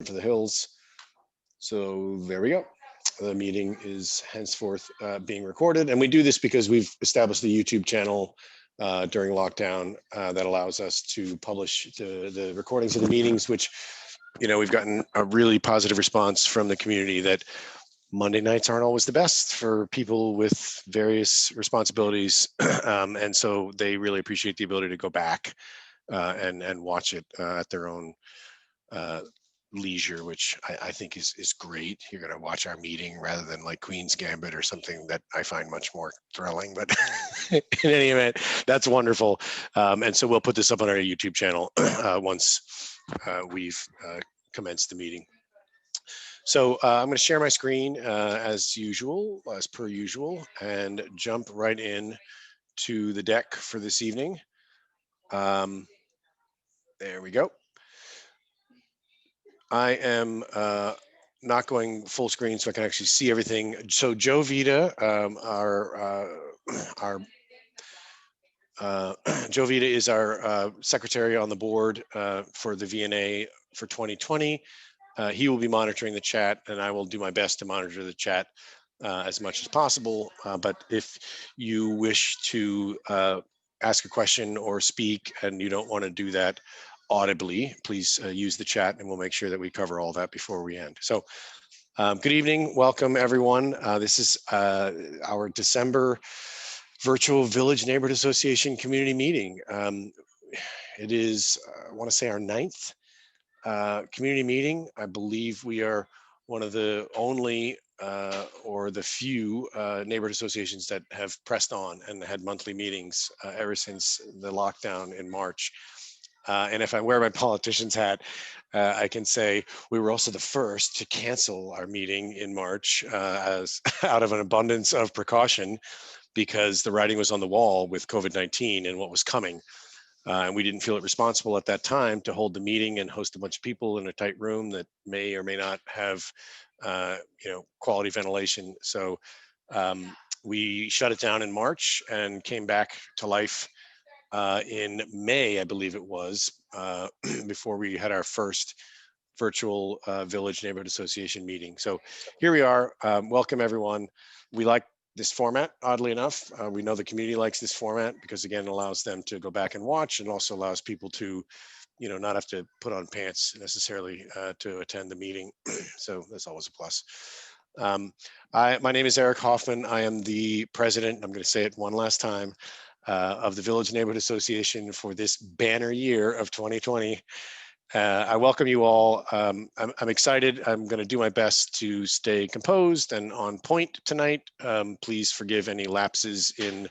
for the hills. So there we go. The meeting is henceforth being recorded, and we do this because we've established the YouTube channel during lockdown that allows us to publish the recordings of the meetings, which, you know, we've gotten a really positive response from the community that Monday nights aren't always the best for people with various responsibilities, and so they really appreciate the ability to go back and watch it at their own leisure, which I think is great. You're going to watch our meeting rather than like Queen's Gambit or something that I find much more thrilling. But in any event, that's wonderful. And so we'll put this up on our YouTube channel once we've commenced the meeting. So I'm going to share my screen as per usual, and jump right in to the deck for this evening. There we go. I am not going full screen so I can actually see everything. So Joe Vita, Joe Vita is our secretary on the board for the VNA for 2020. He will be monitoring the chat, and I will do my best to monitor the chat as much as possible. But if you wish to ask a question or speak and you don't want to do that audibly, please use the chat, and we'll make sure that we cover all that before we end. So good evening, welcome everyone. This is our December virtual Village Neighborhood Association community meeting. It is, I want to say, our 9th community meeting. I believe we are one of the only or the few neighborhood associations that have pressed on and had monthly meetings ever since the lockdown in March. And if I wear my politician's hat, I can say we were also the first to cancel our meeting in March as out of an abundance of precaution, because the writing was on the wall with COVID-19 and what was coming. And we didn't feel it responsible at that time to hold the meeting and host a bunch of people in a tight room that may or may not have, quality ventilation. So we shut it down in March and came back to life in May, I believe it was, before we had our first virtual Village Neighborhood Association meeting. So here we are. Welcome, everyone. We like this format, oddly enough. We know the community likes this format because, again, it allows them to go back and watch, and also allows people to, not have to put on pants necessarily to attend the meeting. So that's always a plus. My name is Eric Hoffman. I am the president, I'm going to say it one last time, of the Village Neighborhood Association for this banner year of 2020. I welcome you all. I'm excited. I'm going to do my best to stay composed and on point tonight. Please forgive any lapses in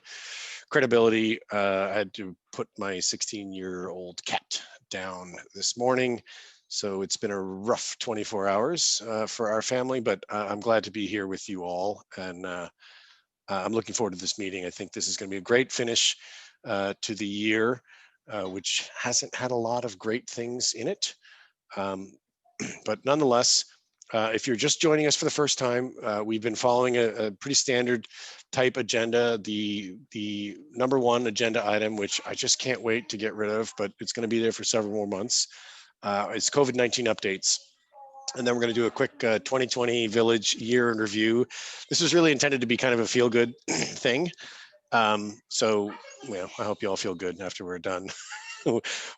credibility. I had to put my 16-year-old cat down this morning, so it's been a rough 24 hours for our family, but I'm glad to be here with you all, and I'm looking forward to this meeting. I think this is going to be a great finish to the year, which hasn't had a lot of great things in it. But nonetheless, if you're just joining us for the first time, we've been following a pretty standard type agenda. The number one agenda item, which I just can't wait to get rid of, but it's going to be there for several more months, is COVID-19 updates. And then we're going to do a quick 2020 Village year in review. This was really intended to be kind of a feel-good thing. So, I hope you all feel good after we're done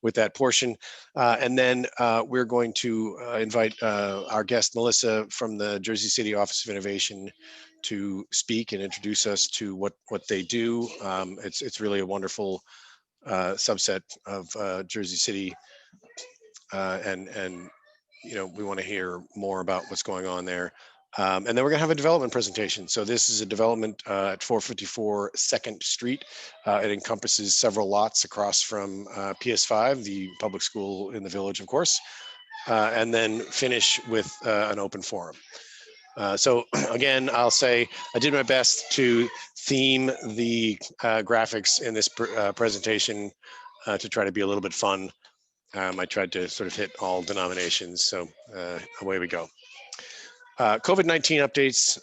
with that portion. And then we're going to invite our guest, Melissa, from the Jersey City Office of Innovation, to speak and introduce us to what they do. It's really a wonderful subset of Jersey City, and we want to hear more about what's going on there. And then we're going to have a development presentation. So this is a development at 454 2nd Street. It encompasses several lots across from PS5, the public school in the village, of course, and then finish with an open forum. So again, I'll say I did my best to theme the graphics in this presentation to try to be a little bit fun. I tried to sort of hit all denominations, so away we go. COVID-19 updates.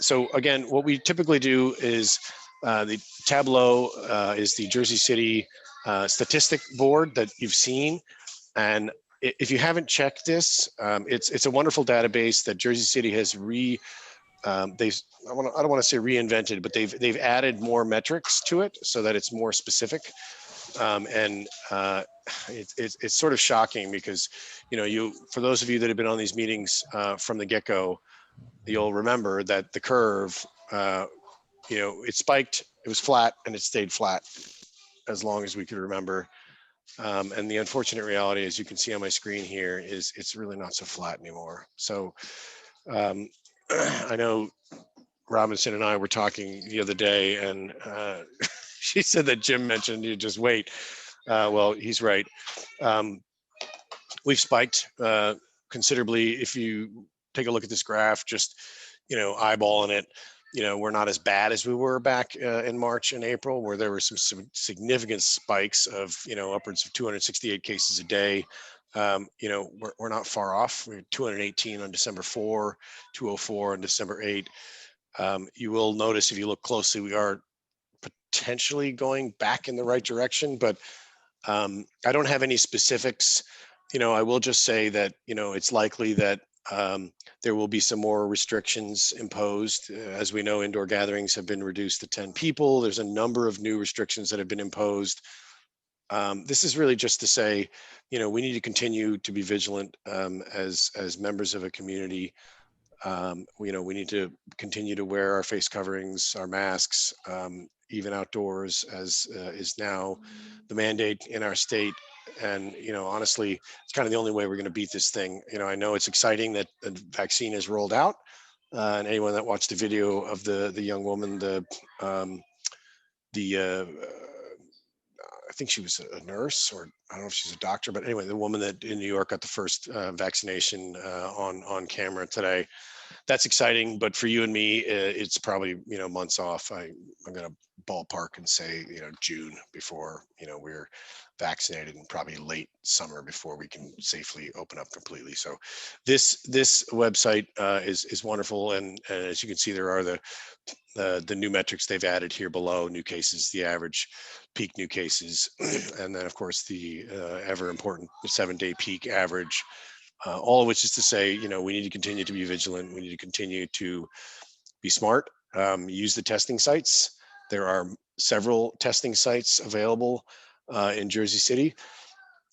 So again, what we typically do is the Tableau is the Jersey City statistic board that you've seen, and if you haven't checked this, it's a wonderful database that Jersey City has I don't want to say reinvented, but they've added more metrics to it so that it's more specific. It's sort of shocking because, for those of you that have been on these meetings from the get-go, you'll remember that the curve, it spiked, it was flat, and it stayed flat as long as we could remember. And the unfortunate reality, as you can see on my screen here, is it's really not so flat anymore. So I know Robinson and I were talking the other day, and she said that Jim mentioned you just wait. Well, he's right. We've spiked considerably. If you take a look at this graph, just eyeballing it, we're not as bad as we were back in March and April, where there were some significant spikes of upwards of 268 cases a day. We're not far off. We're 218 on December 4, 204 on December 8. You will notice if you look closely, we are potentially going back in the right direction, but I don't have any specifics. I will just say that, it's likely that there will be some more restrictions imposed. As we know, indoor gatherings have been reduced to 10 people. There's a number of new restrictions that have been imposed. This is really just to say, we need to continue to be vigilant as members of a community. We need to continue to wear our face coverings, our masks, even outdoors, as is now the mandate in our state. And, honestly, it's kind of the only way we're going to beat this thing. I know it's exciting that the vaccine is rolled out. And anyone that watched the video of the young woman, I think she was a nurse, or I don't know if she's a doctor, but anyway, the woman that in New York got the first vaccination on camera today. That's exciting, but for you and me, it's probably months off. I'm going to ballpark and say June before we're vaccinated, and probably late summer before we can safely open up completely. So this website is wonderful, and as you can see, there are the new metrics they've added here below: new cases, the average peak new cases, and then of course the ever important 7-day peak average. All of which is to say, we need to continue to be vigilant. We need to continue to be smart, use the testing sites. There are several testing sites available in Jersey City.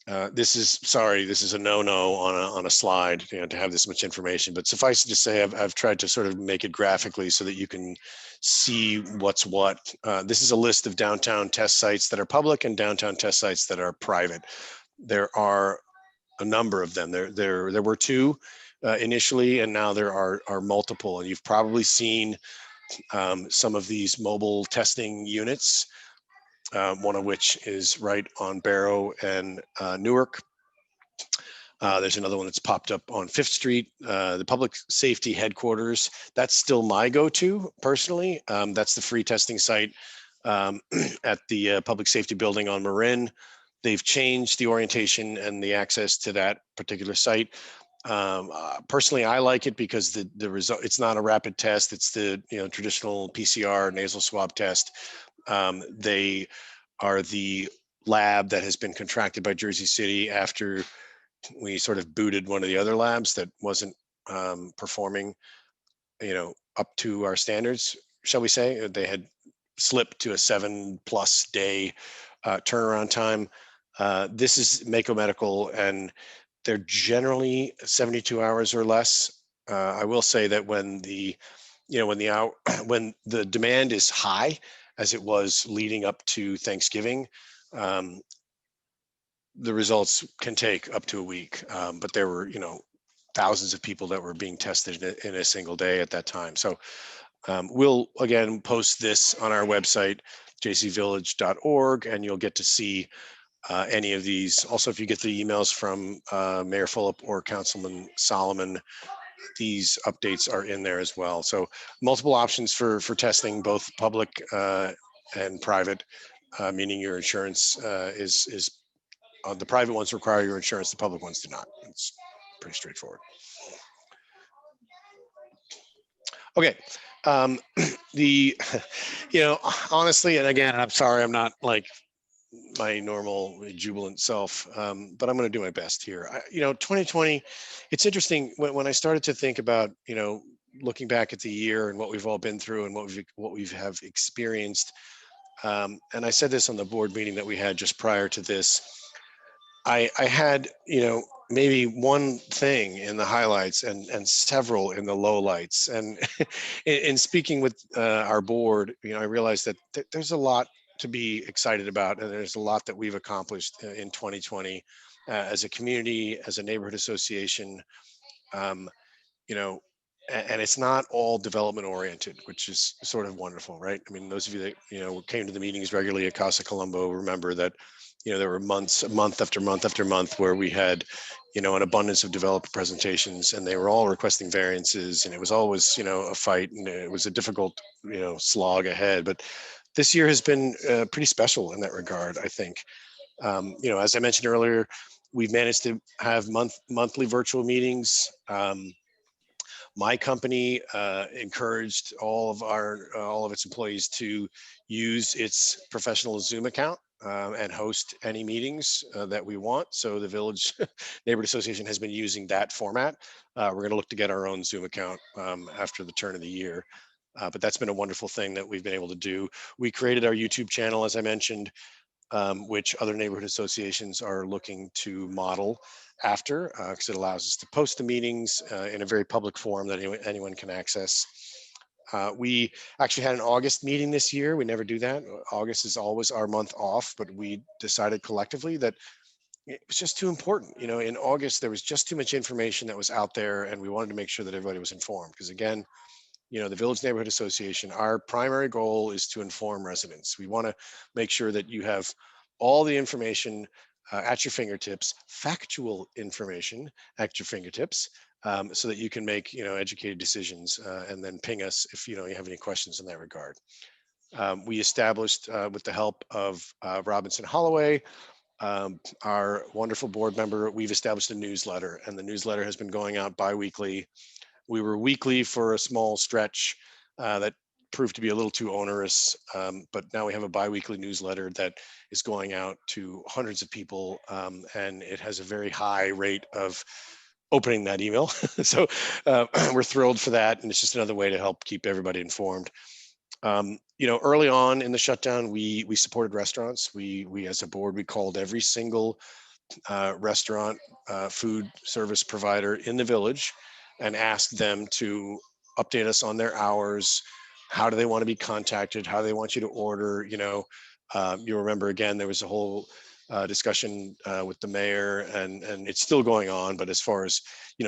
This is a no-no on a slide, to have this much information, but suffice it to say, I've tried to sort of make it graphically so that you can see what's what. This is a list of downtown test sites that are public and downtown test sites that are private. There are a number of them. There were two initially, and now there are multiple. And you've probably seen some of these mobile testing units, one of which is right on Barrow and Newark. There's another one that's popped up on 5th Street, the public safety headquarters. That's still my go-to personally. That's the free testing site at the public safety building on Marin. They've changed the orientation and the access to that particular site. Personally, I like it because the result, it's not a rapid test. It's the traditional PCR nasal swab test. They are the lab that has been contracted by Jersey City after we sort of booted one of the other labs that wasn't performing, up to our standards, shall we say. They had slipped to a 7+ day turnaround time. This is Mako Medical, and they're generally 72 hours or less. I will say that when the demand is high, as it was leading up to Thanksgiving, the results can take up to a week. But there were, thousands of people that were being tested in a single day at that time. So we'll again post this on our website, jcvillage.org, and you'll get to see any of these. Also, if you get the emails from Mayor Fulop or Councilman Solomon, these updates are in there as well. So multiple options for testing, both public and private, meaning your insurance is the private ones require your insurance, the public ones do not. It's pretty straightforward. Okay. Honestly, and again, I'm sorry, I'm not like my normal jubilant self, but I'm going to do my best here. 2020, it's interesting when I started to think about, looking back at the year and what we've all been through and what we've have experienced. And I said this on the board meeting that we had just prior to this. I had, maybe one thing in the highlights and several in the lowlights. And in speaking with our board, I realized that there's a lot to be excited about, and there's a lot that we've accomplished in 2020 as a community, as a neighborhood association. Um, you know, and it's not all development oriented, which is sort of wonderful, right? I mean, those of you that, came to the meetings regularly at Casa Colombo remember that, there were months, month after month after month, where we had, an abundance of developer presentations, and they were all requesting variances, and it was always, a fight, and it was a difficult, slog ahead. But this year has been pretty special in that regard, I think. As I mentioned earlier, we've managed to have monthly virtual meetings. My company encouraged all of its employees to use its professional Zoom account and host any meetings that we want. So the Village Neighborhood Association has been using that format. We're going to look to get our own Zoom account after the turn of the year. But that's been a wonderful thing that we've been able to do. We created our YouTube channel, as I mentioned, which other neighborhood associations are looking to model after, because it allows us to post the meetings in a very public forum that anyone can access. We actually had an August meeting this year. We never do that. August is always our month off, but we decided collectively that it was just too important. In August, there was just too much information that was out there, and we wanted to make sure that everybody was informed. Because again, the Village Neighborhood Association, our primary goal is to inform residents. We want to make sure that you have all the information at your fingertips, factual information at your fingertips, so that you can make, educated decisions, and then ping us if, you have any questions in that regard. We established, with the help of Robinson Holloway, our wonderful board member, we've established a newsletter, and the newsletter has been going out bi-weekly. We were weekly for a small stretch that proved to be a little too onerous, but now we have a bi-weekly newsletter that is going out to hundreds of people, and it has a very high rate of opening that email. So we're thrilled for that, and it's just another way to help keep everybody informed. Early on in the shutdown, we supported restaurants. We as a board, we called every single restaurant food service provider in the village and asked them to update us on their hours. How do they want to be contacted? How do they want you to order? You remember, again, there was a whole discussion with the mayor, and it's still going on. But as far as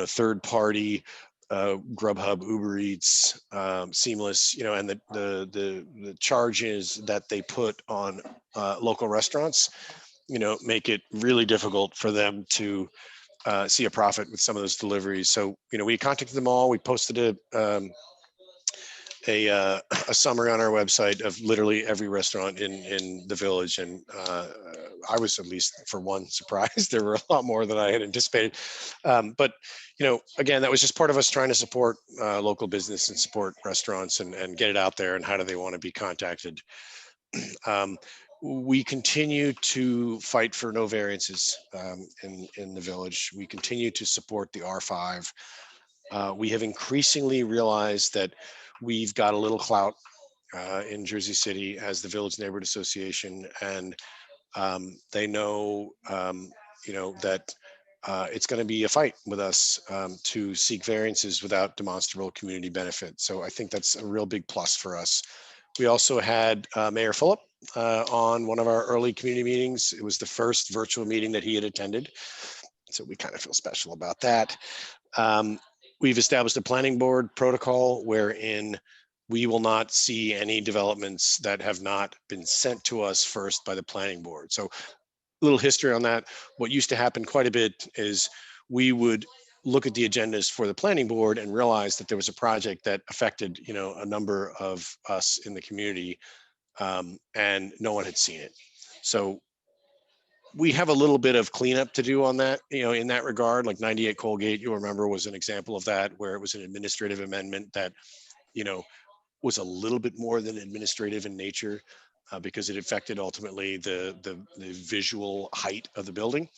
third party, Grubhub, Uber Eats, Seamless, and the charges that they put on local restaurants, make it really difficult for them to see a profit with some of those deliveries. So, we contacted them all. We posted a summary on our website of literally every restaurant in the village. And I was, at least for one, surprised. There were a lot more than I had anticipated. But, again, that was just part of us trying to support local business and support restaurants and get it out there. And how do they want to be contacted? We continue to fight for no variances in the village. We continue to support the R5. We have increasingly realized that we've got a little clout in Jersey City as the Village Neighborhood Association, and they know, that it's going to be a fight with us to seek variances without demonstrable community benefit. So I think that's a real big plus for us. We also had Mayor Phillip on one of our early community meetings. It was the first virtual meeting that he had attended, so we kind of feel special about that. We've established a planning board protocol wherein we will not see any developments that have not been sent to us first by the planning board. So a little history on that. What used to happen quite a bit is we would look at the agendas for the planning board and realize that there was a project that affected, a number of us in the community, and no one had seen it. So we have a little bit of cleanup to do on that, in that regard. Like 98 Colgate, you'll remember, was an example of that, where it was an administrative amendment that, was a little bit more than administrative in nature. because it affected ultimately the visual height of the building.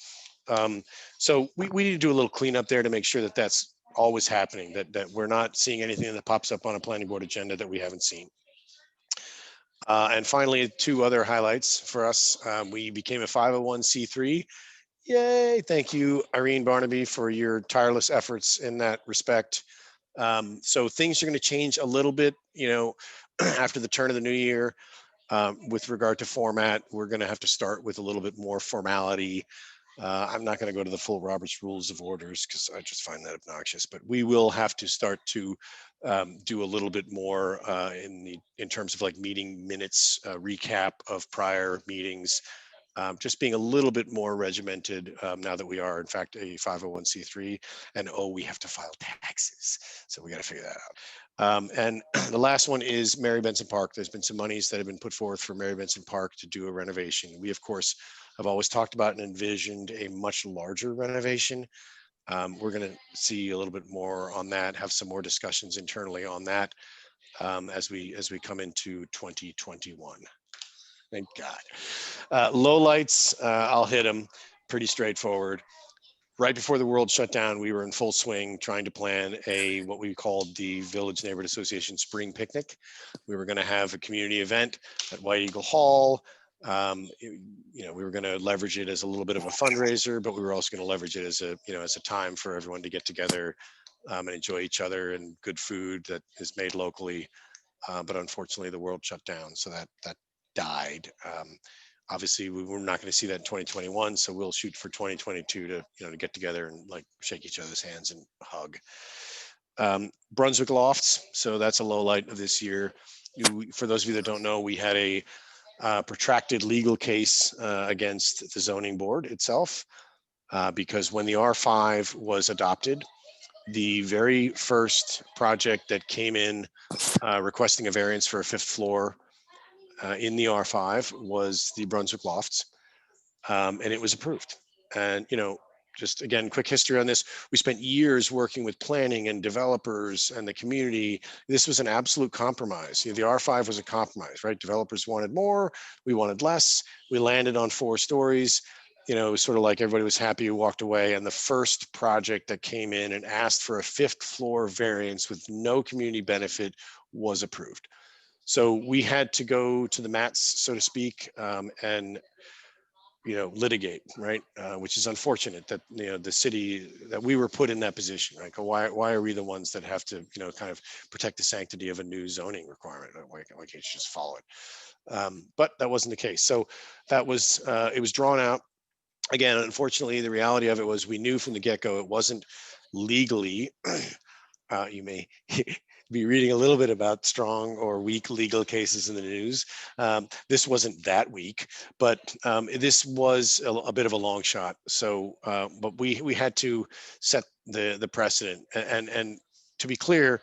So we need to do a little cleanup there to make sure that that's always happening, that we're not seeing anything that pops up on a planning board agenda that we haven't seen. And finally, two other highlights for us. We became a 501c3. Yay, thank you, Irene Barnaby, for your tireless efforts in that respect. So things are going to change a little bit, after the turn of the new year. With regard to format, we're going to have to start with a little bit more formality. I'm not going to go to the full Robert's Rules of Orders because I just find that obnoxious, but we will have to start to do a little bit more in terms of like meeting minutes, recap of prior meetings, just being a little bit more regimented now that we are in fact a 501c3, and we have to file taxes, so we got to figure that out. And the last one is Mary Benson Park. There's been some monies that have been put forth for Mary Benson Park to do a renovation. We of course have always talked about and envisioned a much larger renovation. We're going to see a little bit more on that, have some more discussions internally on that as we come into 2021. Thank God. Lowlights, I'll hit them. Pretty straightforward. Right before the world shut down, we were in full swing trying to plan what we called the Village Neighborhood Association Spring Picnic. We were going to have a community event at White Eagle Hall. We were going to leverage it as a little bit of a fundraiser, but we were also going to leverage it as a time for everyone to get together and enjoy each other, and good food that is made locally. But unfortunately, the world shut down, so that died. Obviously, we're not going to see that in 2021, so we'll shoot for 2022 to get together and like shake each other's hands and hug. Brunswick Lofts, so that's a low light of this year. For those of you that don't know, we had a protracted legal case against the zoning board itself because when the R5 was adopted, the very first project that came in requesting a variance for a 5th floor in the R5 was the Brunswick Lofts, and it was approved. And just again, quick history on this. We spent years working with planning and developers and the community. This was an absolute compromise. The R5 was a compromise, right? Developers wanted more, we wanted less. We landed on 4 stories. It was sort of like everybody was happy who walked away. And the first project that came in and asked for a 5th floor variance with no community benefit was approved. So we had to go to the mats, so to speak, and litigate, right? Which is unfortunate that the city, that we were put in that position, right? Why are we the ones that have to kind of protect the sanctity of a new zoning requirement? Why can't you just follow it? But that wasn't the case. So that was it was drawn out. Again, unfortunately, the reality of it was we knew from the get-go it wasn't legally. You may be reading a little bit about strong or weak legal cases in the news. This wasn't that weak, but this was a bit of a long shot. So, but we had to set the precedent. And to be clear,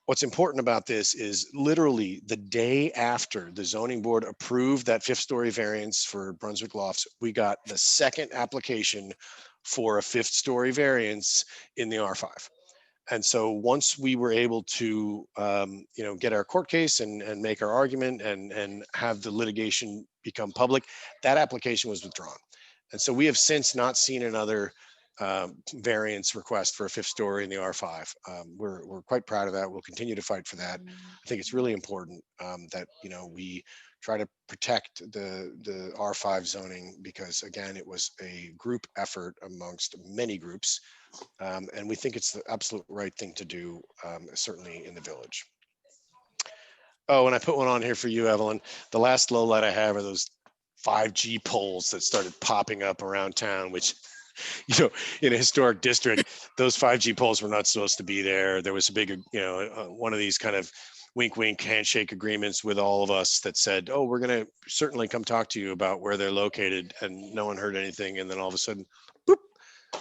what's important about this is literally the day after the zoning board approved that 5th story variance for Brunswick Lofts, we got the second application for a 5th story variance in the R5. And so once we were able to, get our court case and make our argument and have the litigation become public, that application was withdrawn. And so we have since not seen another variance request for a 5th story in the R5. We're quite proud of that. We'll continue to fight for that. I think it's really important that we try to protect the R5 zoning, because again, it was a group effort amongst many groups. And we think it's the absolute right thing to do, certainly in the village. Oh, and I put one on here for you, Evelyn. The last low light I have are those 5G poles that started popping up around town, which, in a historic district, those 5G poles were not supposed to be there. There was a big, one of these kind of wink, wink, handshake agreements with all of us that said, oh, we're going to certainly come talk to you about where they're located. And no one heard anything. And then all of a sudden, boop,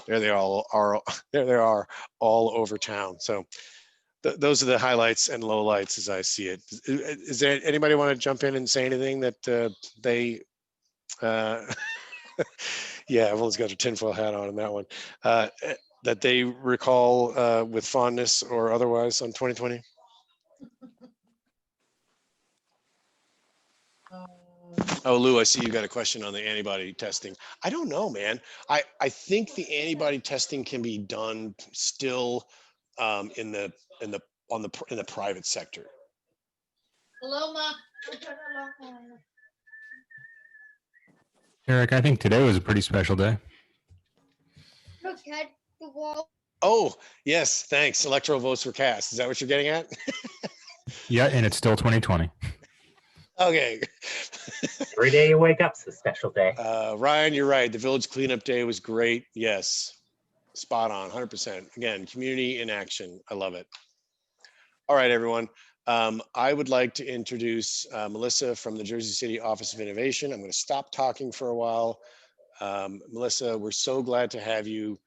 there they all are. There they are all over town. So those are the highlights and lowlights as I see it. Is there anybody want to jump in and say anything that they? Yeah, everyone's got their tinfoil hat on in that one. That they recall with fondness or otherwise on 2020. Oh, Lou, I see you got a question on the antibody testing. I don't know, man. I think the antibody testing can be done still in the private sector. Hello, Ma. Eric, I think today was a pretty special day. Look at the wall. Oh, yes, thanks. Electoral votes were cast. Is that what you're getting at? Yeah, and it's still 2020. Okay. Every day you wake up's a special day. Ryan, you're right. The village cleanup day was great. Yes, spot on, 100%. Again, community in action. I love it. All right, everyone. I would like to introduce Melissa from the Jersey City Office of Innovation. I'm going to stop talking for a while. Melissa, we're so glad to have you.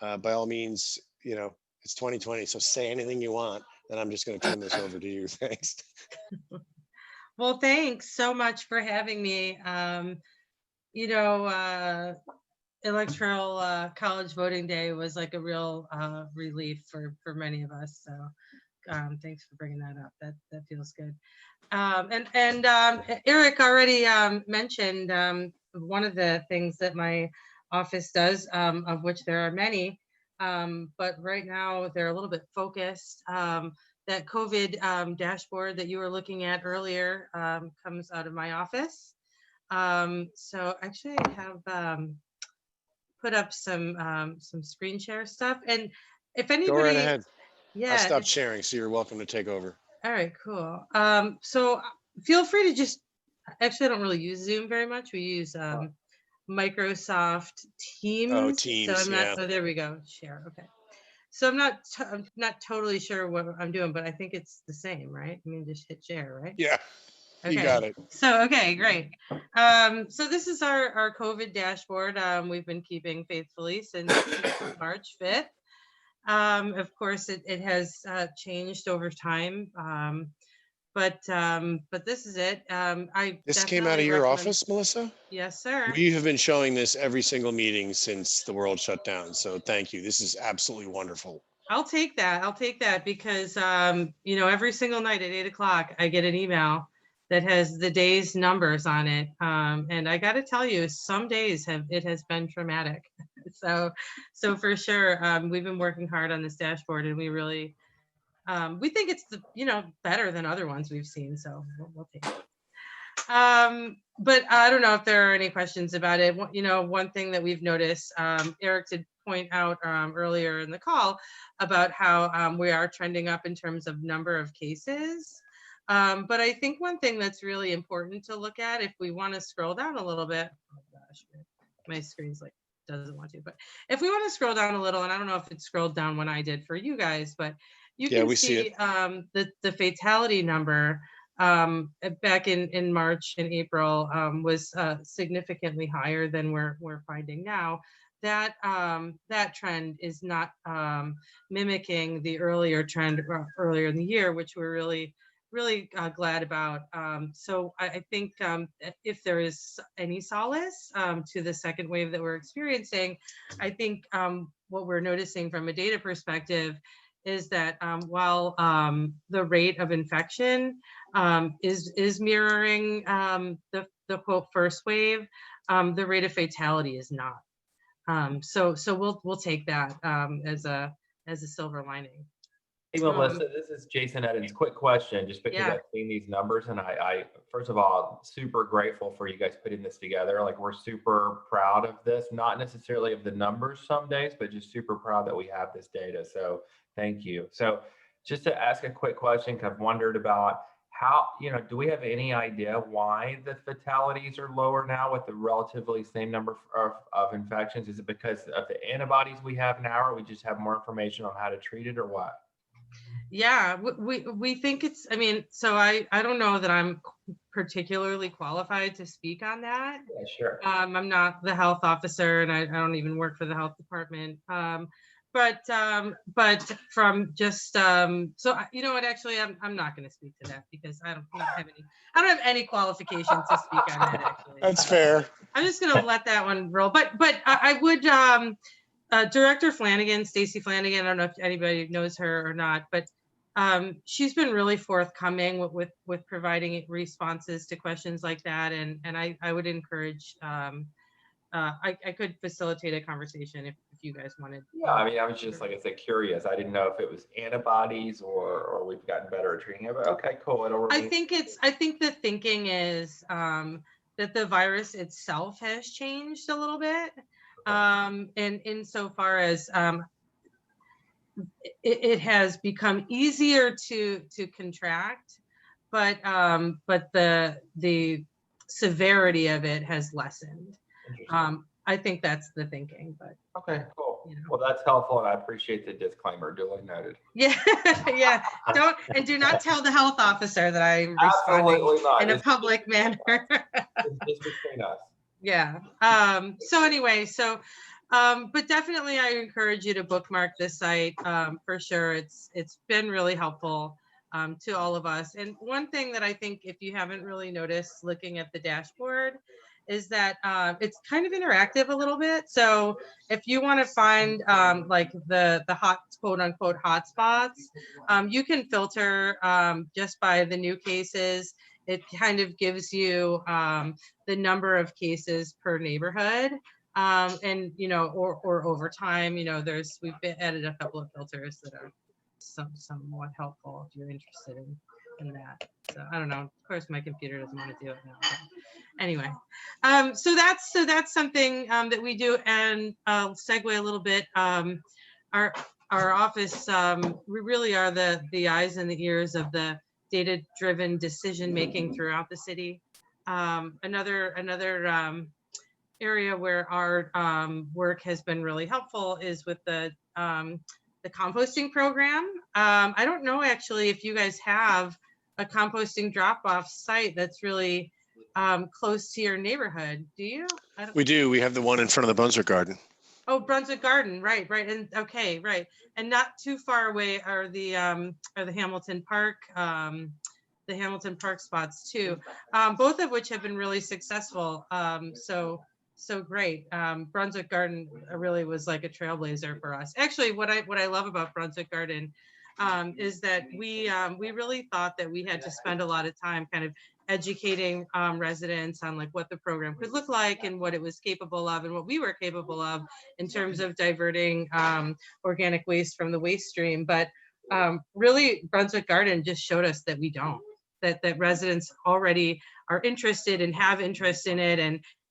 By all means, you know, it's 2020, so say anything you want, and I'm just going to turn this over to you. Thanks. Well, thanks so much for having me. You know, electoral college voting day was like a real relief for many of us. So thanks for bringing that up. That feels good. Eric already mentioned one of the things that my office does, of which there are many, but right now they're a little bit focused. That COVID dashboard that you were looking at earlier comes out of my office. So actually I have put up some screen share stuff, and if anybody— Go right ahead. Yeah, I stopped sharing, so you're welcome to take over. All right, cool. So feel free to just— actually, I don't really use Zoom very much. We use Microsoft Teams. Oh, Teams, So I'm not— yeah. oh, there we go. Share. Okay. So I'm not totally sure what I'm doing, but I think it's the same, right? I mean, just hit share, right? Yeah, okay. You got it. So, okay, great. So this is our COVID dashboard. We've been keeping faithfully since March 5th. Of course, it has changed over time, but this is it. This came out of your office, Melissa? Yes, sir. We have been showing this every single meeting since the world shut down. So thank you. This is absolutely wonderful. I'll take that. I'll take that because, you know, every single night at 8 o'clock, I get an email that has the day's numbers on it. And I got to tell you, some days it has been traumatic. So for sure, we've been working hard on this dashboard, and we really, we think it's better than other ones we've seen. So we'll take it. But I don't know if there are any questions about it. You know, one thing that we've noticed, Eric did point out earlier in the call about how we are trending up in terms of number of cases. But I think one thing that's really important to look at, if we want to scroll down a little bit— oh gosh, my screen's like doesn't want to, but if we want to scroll down a little, and I don't know if it scrolled down when I did for you guys, but you can see the fatality number back in March and April was significantly higher than we're finding now. That trend is not mimicking the earlier trend earlier in the year, which we're really glad about. So I think if there is any solace to the second wave that we're experiencing, I think what we're noticing from a data perspective is that while the rate of infection is mirroring the quote first wave, the rate of fatality is not. So we'll take that as a silver lining. Hey, Melissa, this is Jason Eddins. Quick question, just because I've seen these numbers, and I first of all, super grateful for you guys putting this together. Like, we're super proud of this, not necessarily of the numbers some days, but just super proud that we have this data. So thank you. So just to ask a quick question, because I've wondered about how, do we have any idea why the fatalities are lower now with the relatively same number of infections? Is it because of the antibodies we have now, or we just have more information on how to treat it, or what? Yeah, we think it's— I mean, so I don't know that I'm particularly qualified to speak on that. Yeah, sure. I'm not the health officer, and I don't even work for the health department. But from just so you know what, actually I'm not going to speak to that because I don't have any qualifications to speak on that, actually. That's fair. I'm just going to let that one roll. But I would Director Flanagan, Stacy Flanagan, I don't know if anybody knows her or not, but she's been really forthcoming with providing responses to questions like that. And I would encourage, I could facilitate a conversation if you guys wanted. Yeah, I mean, I was just, like I said, curious. I didn't know if it was antibodies or we've gotten better at treating it, but okay, cool. It'll I remain. think the thinking is that the virus itself has changed a little bit. And insofar as it has become easier to contract, but the severity of it has lessened. I think that's the thinking, but Okay, cool. you know. Well, that's helpful, and I appreciate the disclaimer. Duly noted. Yeah, yeah. Do not tell the health officer that I'm responding Absolutely not. in a It's public manner. just between us. Yeah. So anyway, but definitely I encourage you to bookmark this site for sure. It's been really helpful to all of us. And one thing that I think, if you haven't really noticed looking at the dashboard, is that it's kind of interactive a little bit. So if you want to find like the hot, quote unquote hotspots, you can filter just by the new cases. It kind of gives you the number of cases per neighborhood. And or over time, we've added a couple of filters that are somewhat helpful if you're interested in that. So I don't know. Of course, my computer doesn't want to do it now. But anyway, so that's something that we do. And I'll segue a little bit. Our office, we really are the eyes and the ears of the data-driven decision making throughout the city. Another area where our work has been really helpful is with the composting program. I don't know actually if you guys have a composting drop-off site that's really close to your neighborhood. Do you? We do. We have the one in front of the Brunswick Garden. Oh, Brunswick Garden, right. And okay, right. And not too far away are the Hamilton Park. The Hamilton Park spots too, both of which have been really successful. So great. Brunswick Garden really was like a trailblazer for us. Actually, what I love about Brunswick Garden is that we really thought that we had to spend a lot of time kind of educating residents on like what the program could look like and what it was capable of and what we were capable of in terms of diverting organic waste from the waste stream. But really, Brunswick Garden just showed us that we don't. That residents already are interested and have interest in it,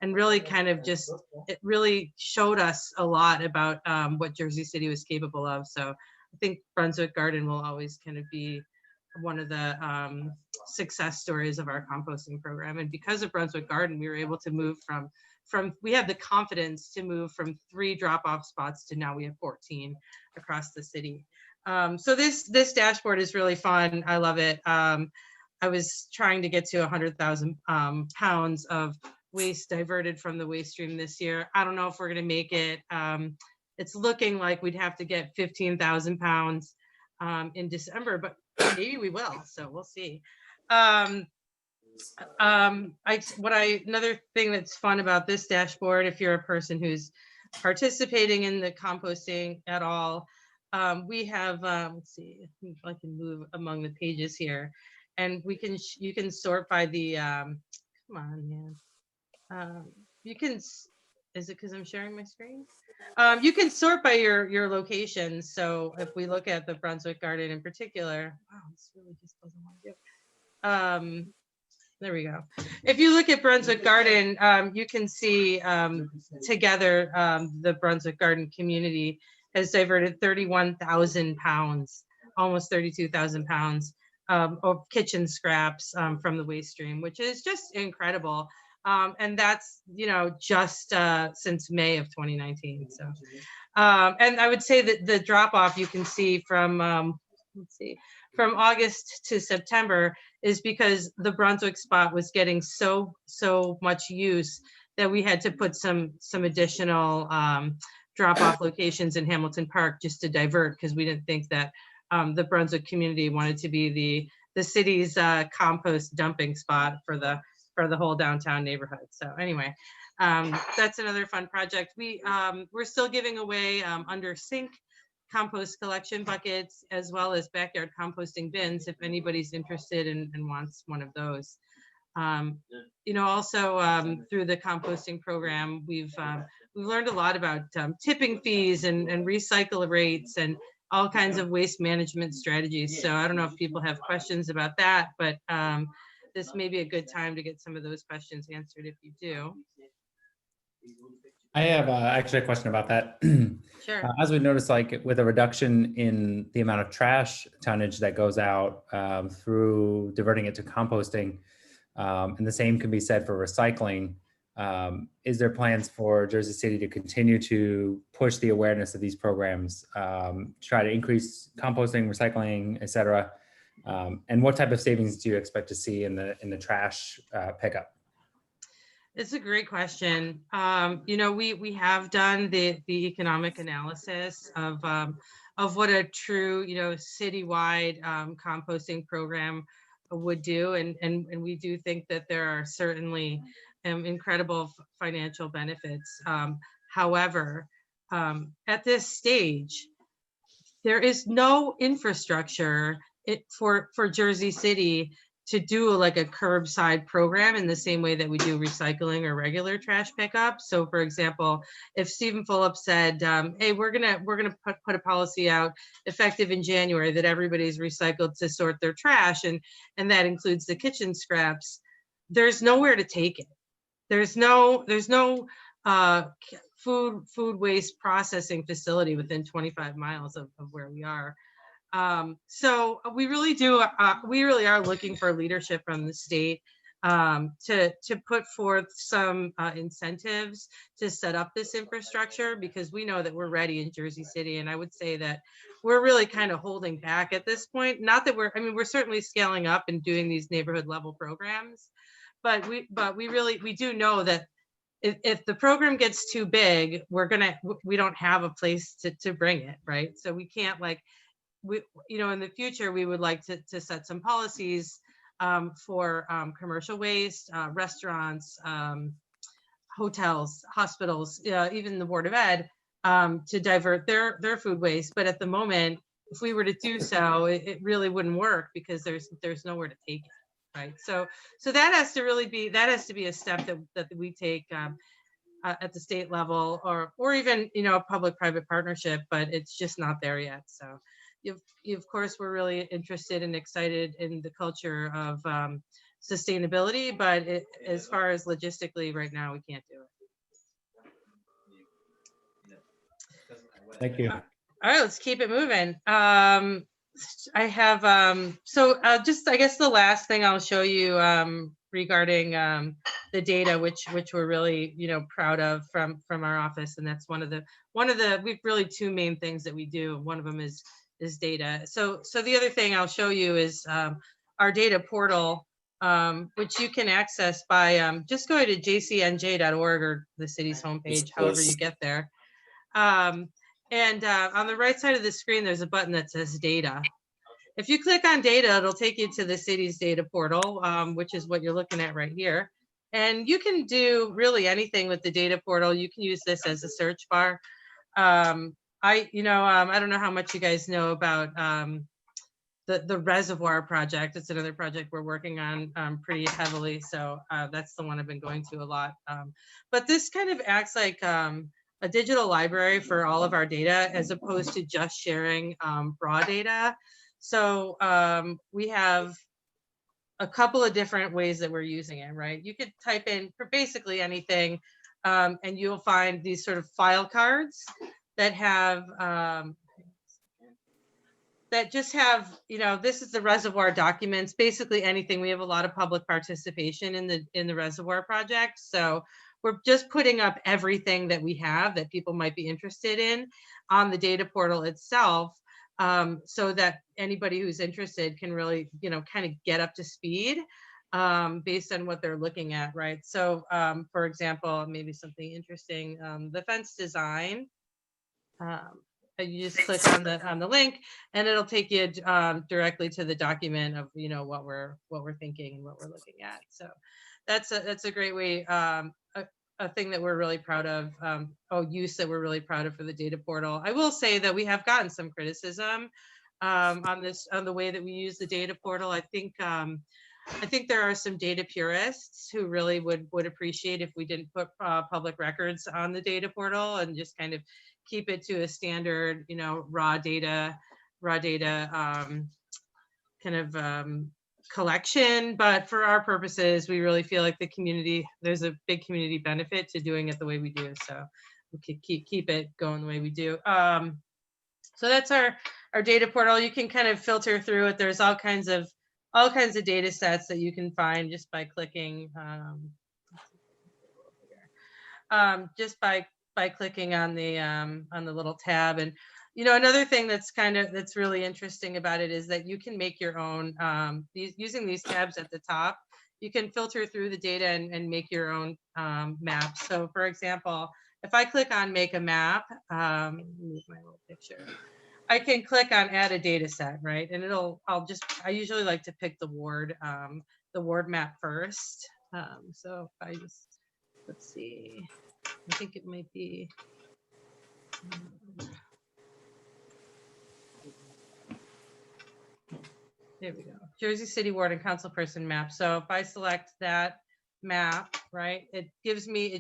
and really kind of just, it really showed us a lot about what Jersey City was capable of. So I think Brunswick Garden will always kind of be one of the success stories of our composting program. And because of Brunswick Garden, we were able to move from we had the confidence to move from 3 drop-off spots to now we have 14 across the city. So this dashboard is really fun. I love it. I was trying to get to 100,000 pounds of waste diverted from the waste stream this year. I don't know if we're going to make it. It's looking like we'd have to get 15,000 pounds in December, but maybe we will. So we'll see. Another thing that's fun about this dashboard, if you're a person who's participating in the composting at all, we have, let's see if I can move among the pages here. And you can sort by the, come on, man. You can, is it because I'm sharing my screen? You can sort by your locations. So if we look at the Brunswick Garden in particular, wow, this really just doesn't want to do it. There we go. If you look at Brunswick Garden, you can see together the Brunswick Garden community has diverted 31,000 pounds, almost 32,000 pounds of kitchen scraps from the waste stream, which is just incredible. And that's, just since May of 2019. So, and I would say that the drop off you can see from, from August to September is because the Brunswick spot was getting so much use that we had to put some additional drop off locations in Hamilton Park just to divert, because we didn't think that the Brunswick community wanted to be the city's compost dumping spot for the whole downtown neighborhood. So anyway, that's another fun project. We're still giving away under sync compost collection buckets, as well as backyard composting bins if anybody's interested and wants one of those. Also through the composting program, we've learned a lot about tipping fees and recycle rates and all kinds of waste management strategies. So I don't know if people have questions about that, but this may be a good time to get some of those questions answered if you do. I have actually a question about that. Sure. As we noticed, like with a reduction in the amount of trash tonnage that goes out through diverting it to composting, and the same can be said for recycling. Is there plans for Jersey City to continue to push the awareness of these programs, try to increase composting, recycling, et cetera? And what type of savings do you expect to see in the trash pickup? It's a great question. We have done the economic analysis of what a true, citywide composting program would do, and we do think that there are certainly incredible financial benefits. However, at this stage, there is no infrastructure for Jersey City to do like a curbside program in the same way that we do recycling or regular trash pickup. So for example, if Stephen Fulop said, hey, we're gonna put a policy out effective in January that everybody's recycled to sort their trash, and that includes the kitchen scraps, there's nowhere to take it. There's no food waste processing facility within 25 miles of where we are. So we really are looking for leadership from the state to put forth some incentives to set up this infrastructure, because we know that we're ready in Jersey City. And I would say that we're really kind of holding back at this point. Not that we're certainly scaling up and doing these neighborhood level programs, but we do know that if the program gets too big, we don't have a place to bring it, right? So we can't in the future, we would like to set some policies for commercial waste, restaurants, hotels, hospitals, even the Board of Ed, to divert their food waste. But at the moment, if we were to do so, it really wouldn't work because there's nowhere to take it, right? So that has to be a step that we take at the state level, or even a public-private partnership, but it's just not there yet. So. Of course, we're really interested and excited in the culture of sustainability, but as far as logistically right now, we can't do it. Thank you. All right, let's keep it moving. I have, I guess the last thing I'll show you regarding the data, which we're really, proud of from our office. And that's we've really two main things that we do. One of them is data. So the other thing I'll show you is our data portal, which you can access by just going to jcnj.org or the city's homepage, however you get there. And on the right side of the screen, there's a button that says data. If you click on data, it'll take you to the city's data portal, which is what you're looking at right here. And you can do really anything with the data portal. You can use this as a search bar. I don't know how much you guys know about the reservoir project. It's another project we're working on pretty heavily. So that's the one I've been going to a lot. But this kind of acts like a digital library for all of our data, as opposed to just sharing raw data. So we have a couple of different ways that we're using it, right? You could type in for basically anything, and you'll find these sort of file cards that have that just have, this is the reservoir documents, basically anything. We have a lot of public participation in the reservoir project. So we're just putting up everything that we have that people might be interested in on the data portal itself, so that anybody who's interested can really, kind of get up to speed based on what they're looking at, right? So for example, maybe something interesting, the fence design. You just click on the link, and it'll take you directly to the document of what we're thinking and what we're looking at. So that's a great way. a thing that we're really proud of, use that we're really proud of for the data portal. I will say that we have gotten some criticism on the way that we use the data portal. I think there are some data purists who really would appreciate if we didn't put public records on the data portal and just kind of keep it to a standard, raw data kind of collection. But for our purposes, we really feel like there's a big community benefit to doing it the way we do. So we could keep it going the way we do. So that's our data portal. You can kind of filter through it. There's all kinds of data sets that you can find just by clicking clicking on the little tab. And another thing that's really interesting about it is that you can make your own using these tabs at the top. You can filter through the data and make your own maps. So for example, if I click on make a map, move my little picture, I can click on add a data set, right? And I usually like to pick the ward map first. So if I let's see, I think it might be, there we go. Jersey City Ward and Councilperson map. So if I select that map, right, it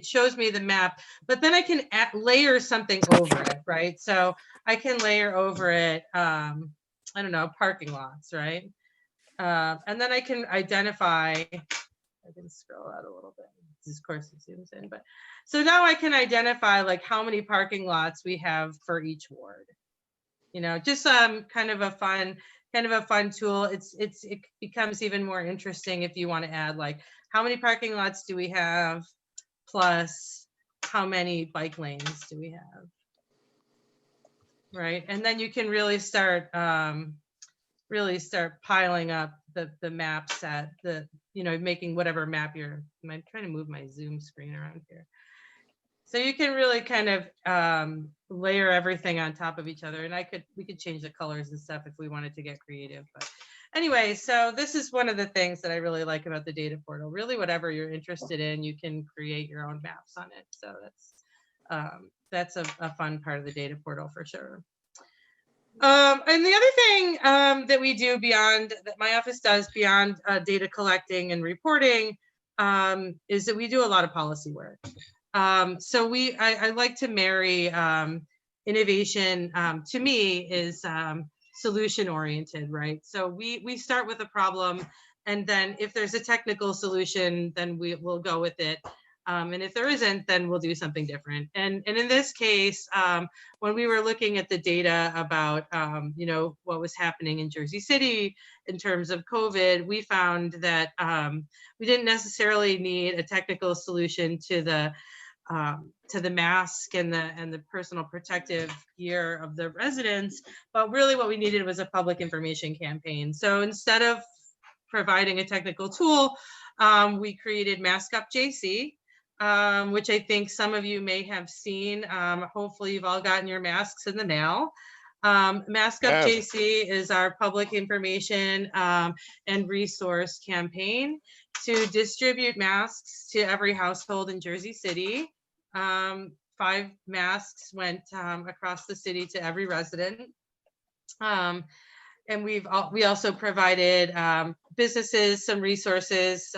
shows me the map, but then I can layer something over it, right? So I can layer over it, I don't know, parking lots, right? And then I can identify, I can scroll out a little bit. This of course it zooms in, but so now I can identify like how many parking lots we have for each ward. Just kind of a fun tool. It becomes even more interesting if you want to add like how many parking lots do we have, plus how many bike lanes do we have, right? And then you can really start piling up the map set, making whatever map I'm trying to move my Zoom screen around here. So you can really kind of layer everything on top of each other, and we could change the colors and stuff if we wanted to get creative. But anyway, so this is one of the things that I really like about the data portal. Really, whatever you're interested in, you can create your own maps on it. So that's a fun part of the data portal for sure. And the other thing that we do that my office does beyond data collecting and reporting is that we do a lot of policy work. So I like to marry innovation. To me, is solution oriented, right? So we start with a problem, and then if there's a technical solution, then we'll go with it. And if there isn't, then we'll do something different. And in this case, when we were looking at the data about what was happening in Jersey City in terms of COVID, we found that we didn't necessarily need a technical solution to the mask and the personal protective gear of the residents, but really what we needed was a public information campaign. So instead of providing a technical tool, we created Mask Up JC, which I think some of you may have seen. Hopefully you've all gotten your masks in the mail. Mask Up JC is our public information and resource campaign to distribute masks to every household in Jersey City. 5 masks went across the city to every resident. And we also provided businesses some resources,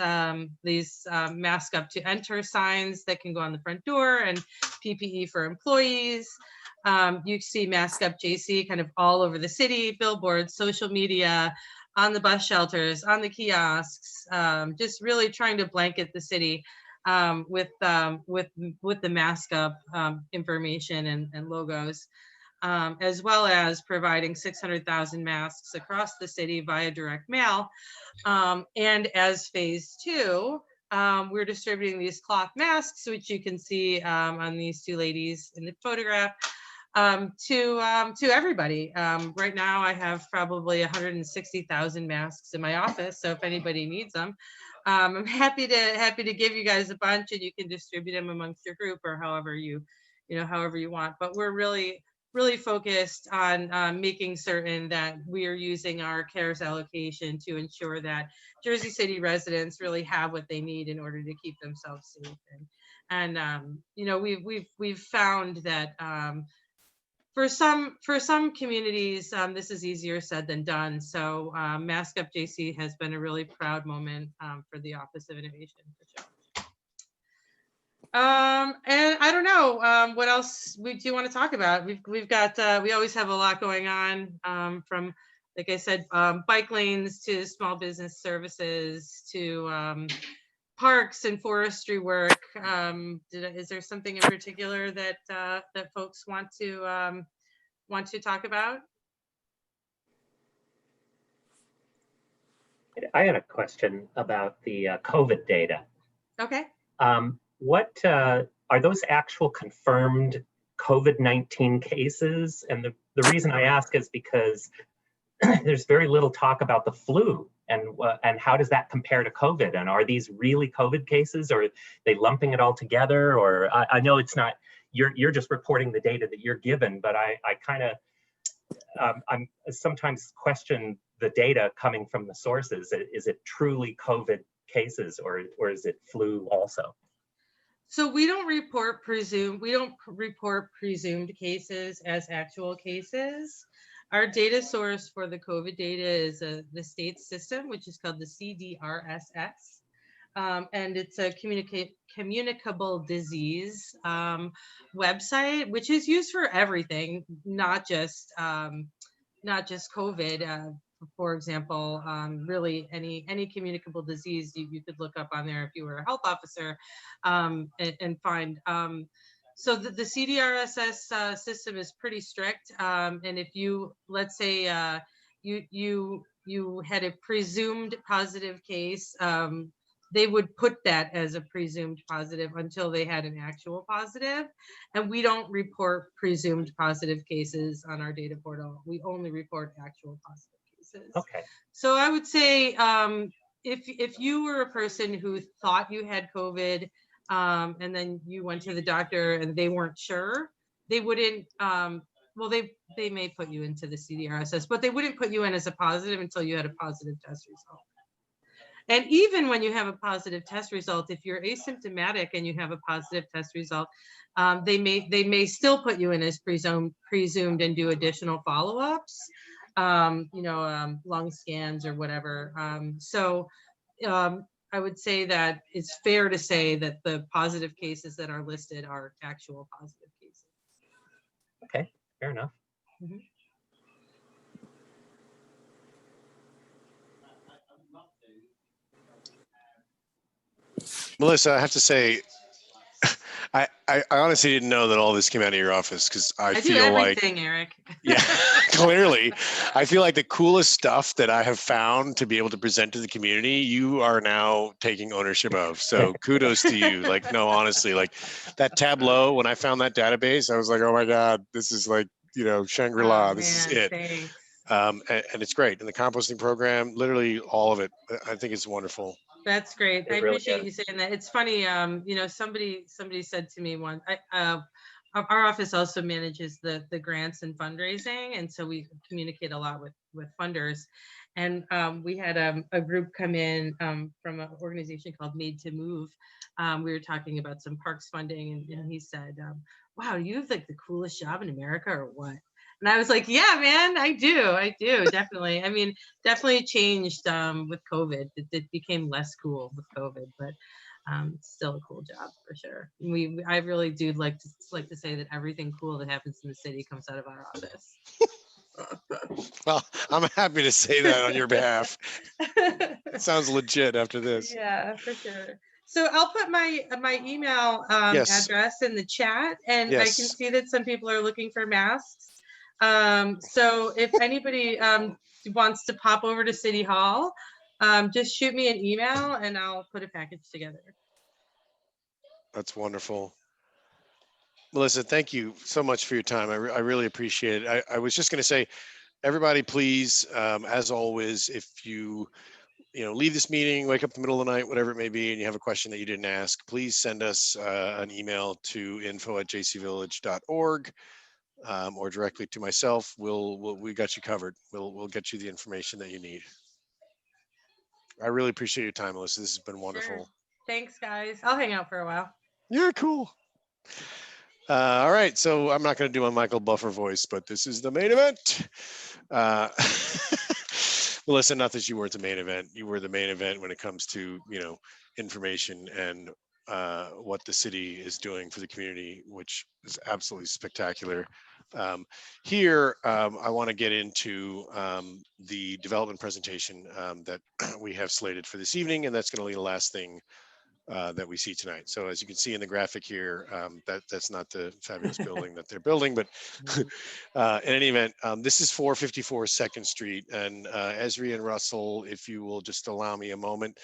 these mask up to enter signs that can go on the front door and PPE for employees. You see Mask Up JC kind of all over the city, billboards, social media, on the bus shelters, on the kiosks, just really trying to blanket the city with the Mask Up information and logos. As well as providing 600,000 masks across the city via direct mail. And as phase 2, we're distributing these cloth masks, which you can see on these 2 ladies in the photograph, to everybody. Right now, I have probably 160,000 masks in my office, so if anybody needs them, I'm happy to give you guys a bunch, and you can distribute them amongst your group or however you want. But we're really focused on making certain that we are using our CARES allocation to ensure that Jersey City residents really have what they need in order to keep themselves safe And you know, we've found that for some communities, this is easier said than done. So Mask Up JC has been a really proud moment for the Office of Innovation, for sure. And I don't know what else do you want to talk about. We've got we always have a lot going on, from, like I said, bike lanes to small business services to parks and forestry work. Is there something in particular that that folks want to talk about? I had a question about the COVID data. Okay. What are those actual confirmed COVID-19 cases? And the reason I ask is because there's very little talk about the flu, and how does that compare to COVID? And are these really COVID cases, or are they lumping it all together? Or I know it's not, you're just reporting the data that you're given, but I kind of, I'm sometimes question the data coming from the sources. Is it truly COVID cases, or is it flu also? So we don't report presumed cases as actual cases. Our data source for the COVID data is the state system, which is called the CDRSS. And it's a communicable disease website, which is used for everything, not just COVID. For example, really any communicable disease you could look up on there if you were a health officer, and find. So the CDRSS system is pretty strict, and if you, let's say you had a presumed positive case, they would put that as a presumed positive until they had an actual positive. And we don't report presumed positive cases on our data portal. We only report actual positive cases. Okay. So I would say if you were a person who thought you had COVID, and then you went to the doctor and they weren't sure, they wouldn't, well, they may put you into the CDRSS, but they wouldn't put you in as a positive until you had a positive test result. And even when you have a positive test result, if you're asymptomatic and you have a positive test result, they may still put you in as presumed and do additional follow-ups, lung scans or whatever. I would say that it's fair to say that the positive cases that are listed are actual positive cases. Okay, fair enough. Mm-hmm. Melissa, I have to say, I honestly didn't know that all this came out of your office, because I do feel everything, like, Eric. yeah, clearly, I feel like the coolest stuff that I have found to be able to present to the community, you are now taking ownership of. So kudos to you. Like, no, honestly, like that Tableau, when I found that database, I was like, oh my God, this is like, Shangri-La. Oh, this man, is it. thanks. And it's great. And the composting program, literally all of it, I think it's wonderful. That's great. I really appreciate good. you saying that. It's funny, somebody said to me once, our office also manages the grants and fundraising, and so we communicate a lot with funders. And we had a group come in from an organization called Made to Move. We were talking about some parks funding, and he said, wow, you have like the coolest job in America, or what? And I was like, yeah, man, I do, definitely. I mean, definitely changed with COVID. It became less cool with COVID, but it's still a cool job for sure. I really do like to say that everything cool that happens in the city comes out of our office. Well, I'm happy to say that on your behalf. It sounds legit after this. Yeah, for sure. So I'll put my email Yes. address in the chat, and I can Yes. see that some people are looking for masks. So if anybody wants to pop over to City Hall, just shoot me an email and I'll put a package together. That's wonderful. Melissa, thank you so much for your time. I really appreciate it. I was just going to say, everybody, please, as always, if you leave this meeting, wake up in the middle of the night, whatever it may be, and you have a question that you didn't ask, please send us an email to info@jcvillage.org. Or directly to myself. We got you covered. We'll get you the information that you need. I really appreciate your time, Melissa. This has been wonderful. Sure. Thanks, guys. I'll hang out for a while. Yeah, cool. All right, so I'm not going to do my Michael Buffer voice, but this is the main event. Melissa, not that you weren't the main event. You were the main event when it comes to, information and what the city is doing for the community, which is absolutely spectacular. Here, I want to get into the development presentation that we have slated for this evening, and that's going to be the last thing that we see tonight. So as you can see in the graphic here, that's not the fabulous building that they're building, but in any event, this is 454 2nd Street. And Esri and Russell, if you will just allow me a moment.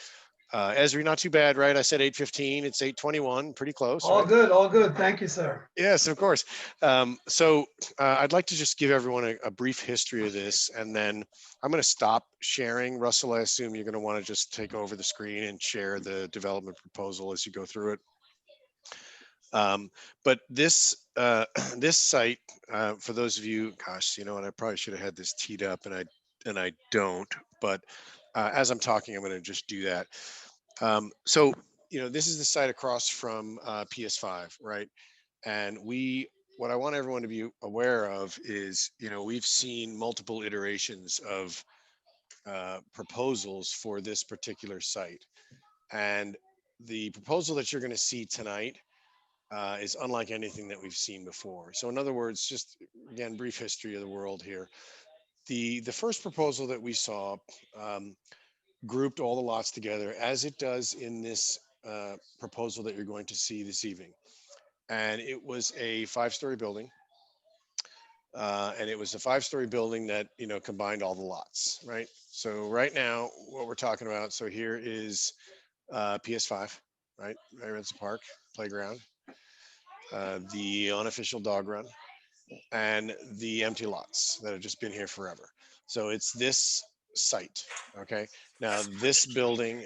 Esri, not too bad, right? I said 8:15, it's 8:21, pretty close. All right? good, all good. Thank you, sir. Yes, of course. I'd like to just give everyone a brief history of this, and then I'm going to stop sharing. Russell, I assume you're going to want to just take over the screen and share the development proposal as you go through it. But this this site, for those of you, gosh, you know what, I probably should have had this teed up, and I don't. But as I'm talking, I'm going to just do that. This is the site across from PS5, right? And what I want everyone to be aware of is, we've seen multiple iterations of proposals for this particular site. And the proposal that you're going to see tonight is unlike anything that we've seen before. So in other words, just again, brief history of the world here. The first proposal that we saw grouped all the lots together, as it does in this proposal that you're going to see this evening. And it was a 5-story building. And it was a 5-story building that, combined all the lots, right? So right now, what we're talking about, so here is PS5, right? Rents Park Playground, the unofficial dog run, and the empty lots that have just been here forever. So it's this site, okay? Now, this building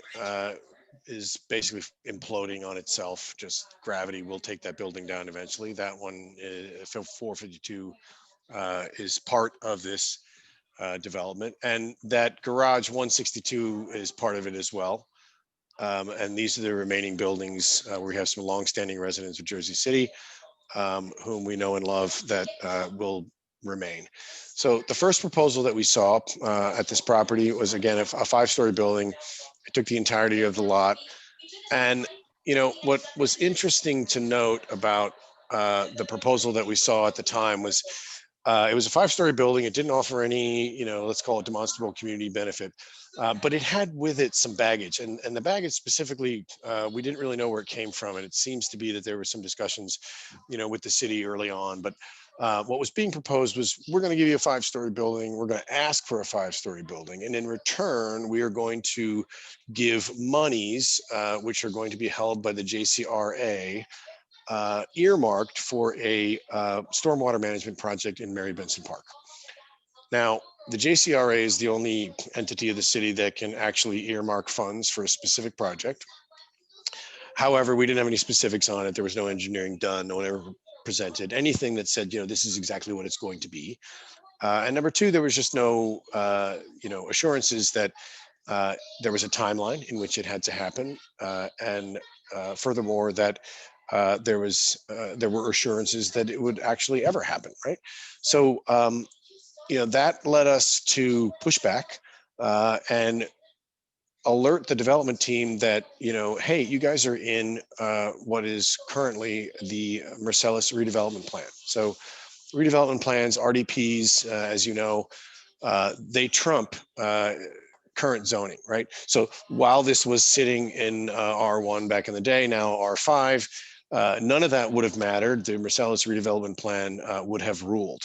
is basically imploding on itself. Just gravity will take that building down eventually. That one, 452, is part of this development, and that garage 162 is part of it as well. And these are the remaining buildings where we have some longstanding residents of Jersey City, whom we know and love, that will remain. So the first proposal that we saw at this property was, again, a 5-story building. It took the entirety of the lot. And, what was interesting to note about the proposal that we saw at the time was it was a 5-story building. It didn't offer any, let's call it demonstrable community benefit, but it had with it some baggage. And the baggage specifically, we didn't really know where it came from. And it seems to be that there were some discussions, with the city early on. But what was being proposed was, we're going to give you a 5-story building. We're going to ask for a 5-story building. And in return, we are going to give monies, which are going to be held by the JCRA, earmarked for a stormwater management project in Mary Benson Park. Now, the JCRA is the only entity of the city that can actually earmark funds for a specific project. However, we didn't have any specifics on it. There was no engineering done. No one ever presented anything that said, this is exactly what it's going to be. And number two, there was just no, assurances that there was a timeline in which it had to happen. And furthermore, that there were assurances that it would actually ever happen, right? So, that led us to push back and alert the development team that, hey, you guys are in what is currently the Marcellus redevelopment plan. So redevelopment plans, RDPs, as you know, they trump current zoning, right? So while this was sitting in R1 back in the day, now R5, none of that would have mattered. The Marcellus redevelopment plan would have ruled.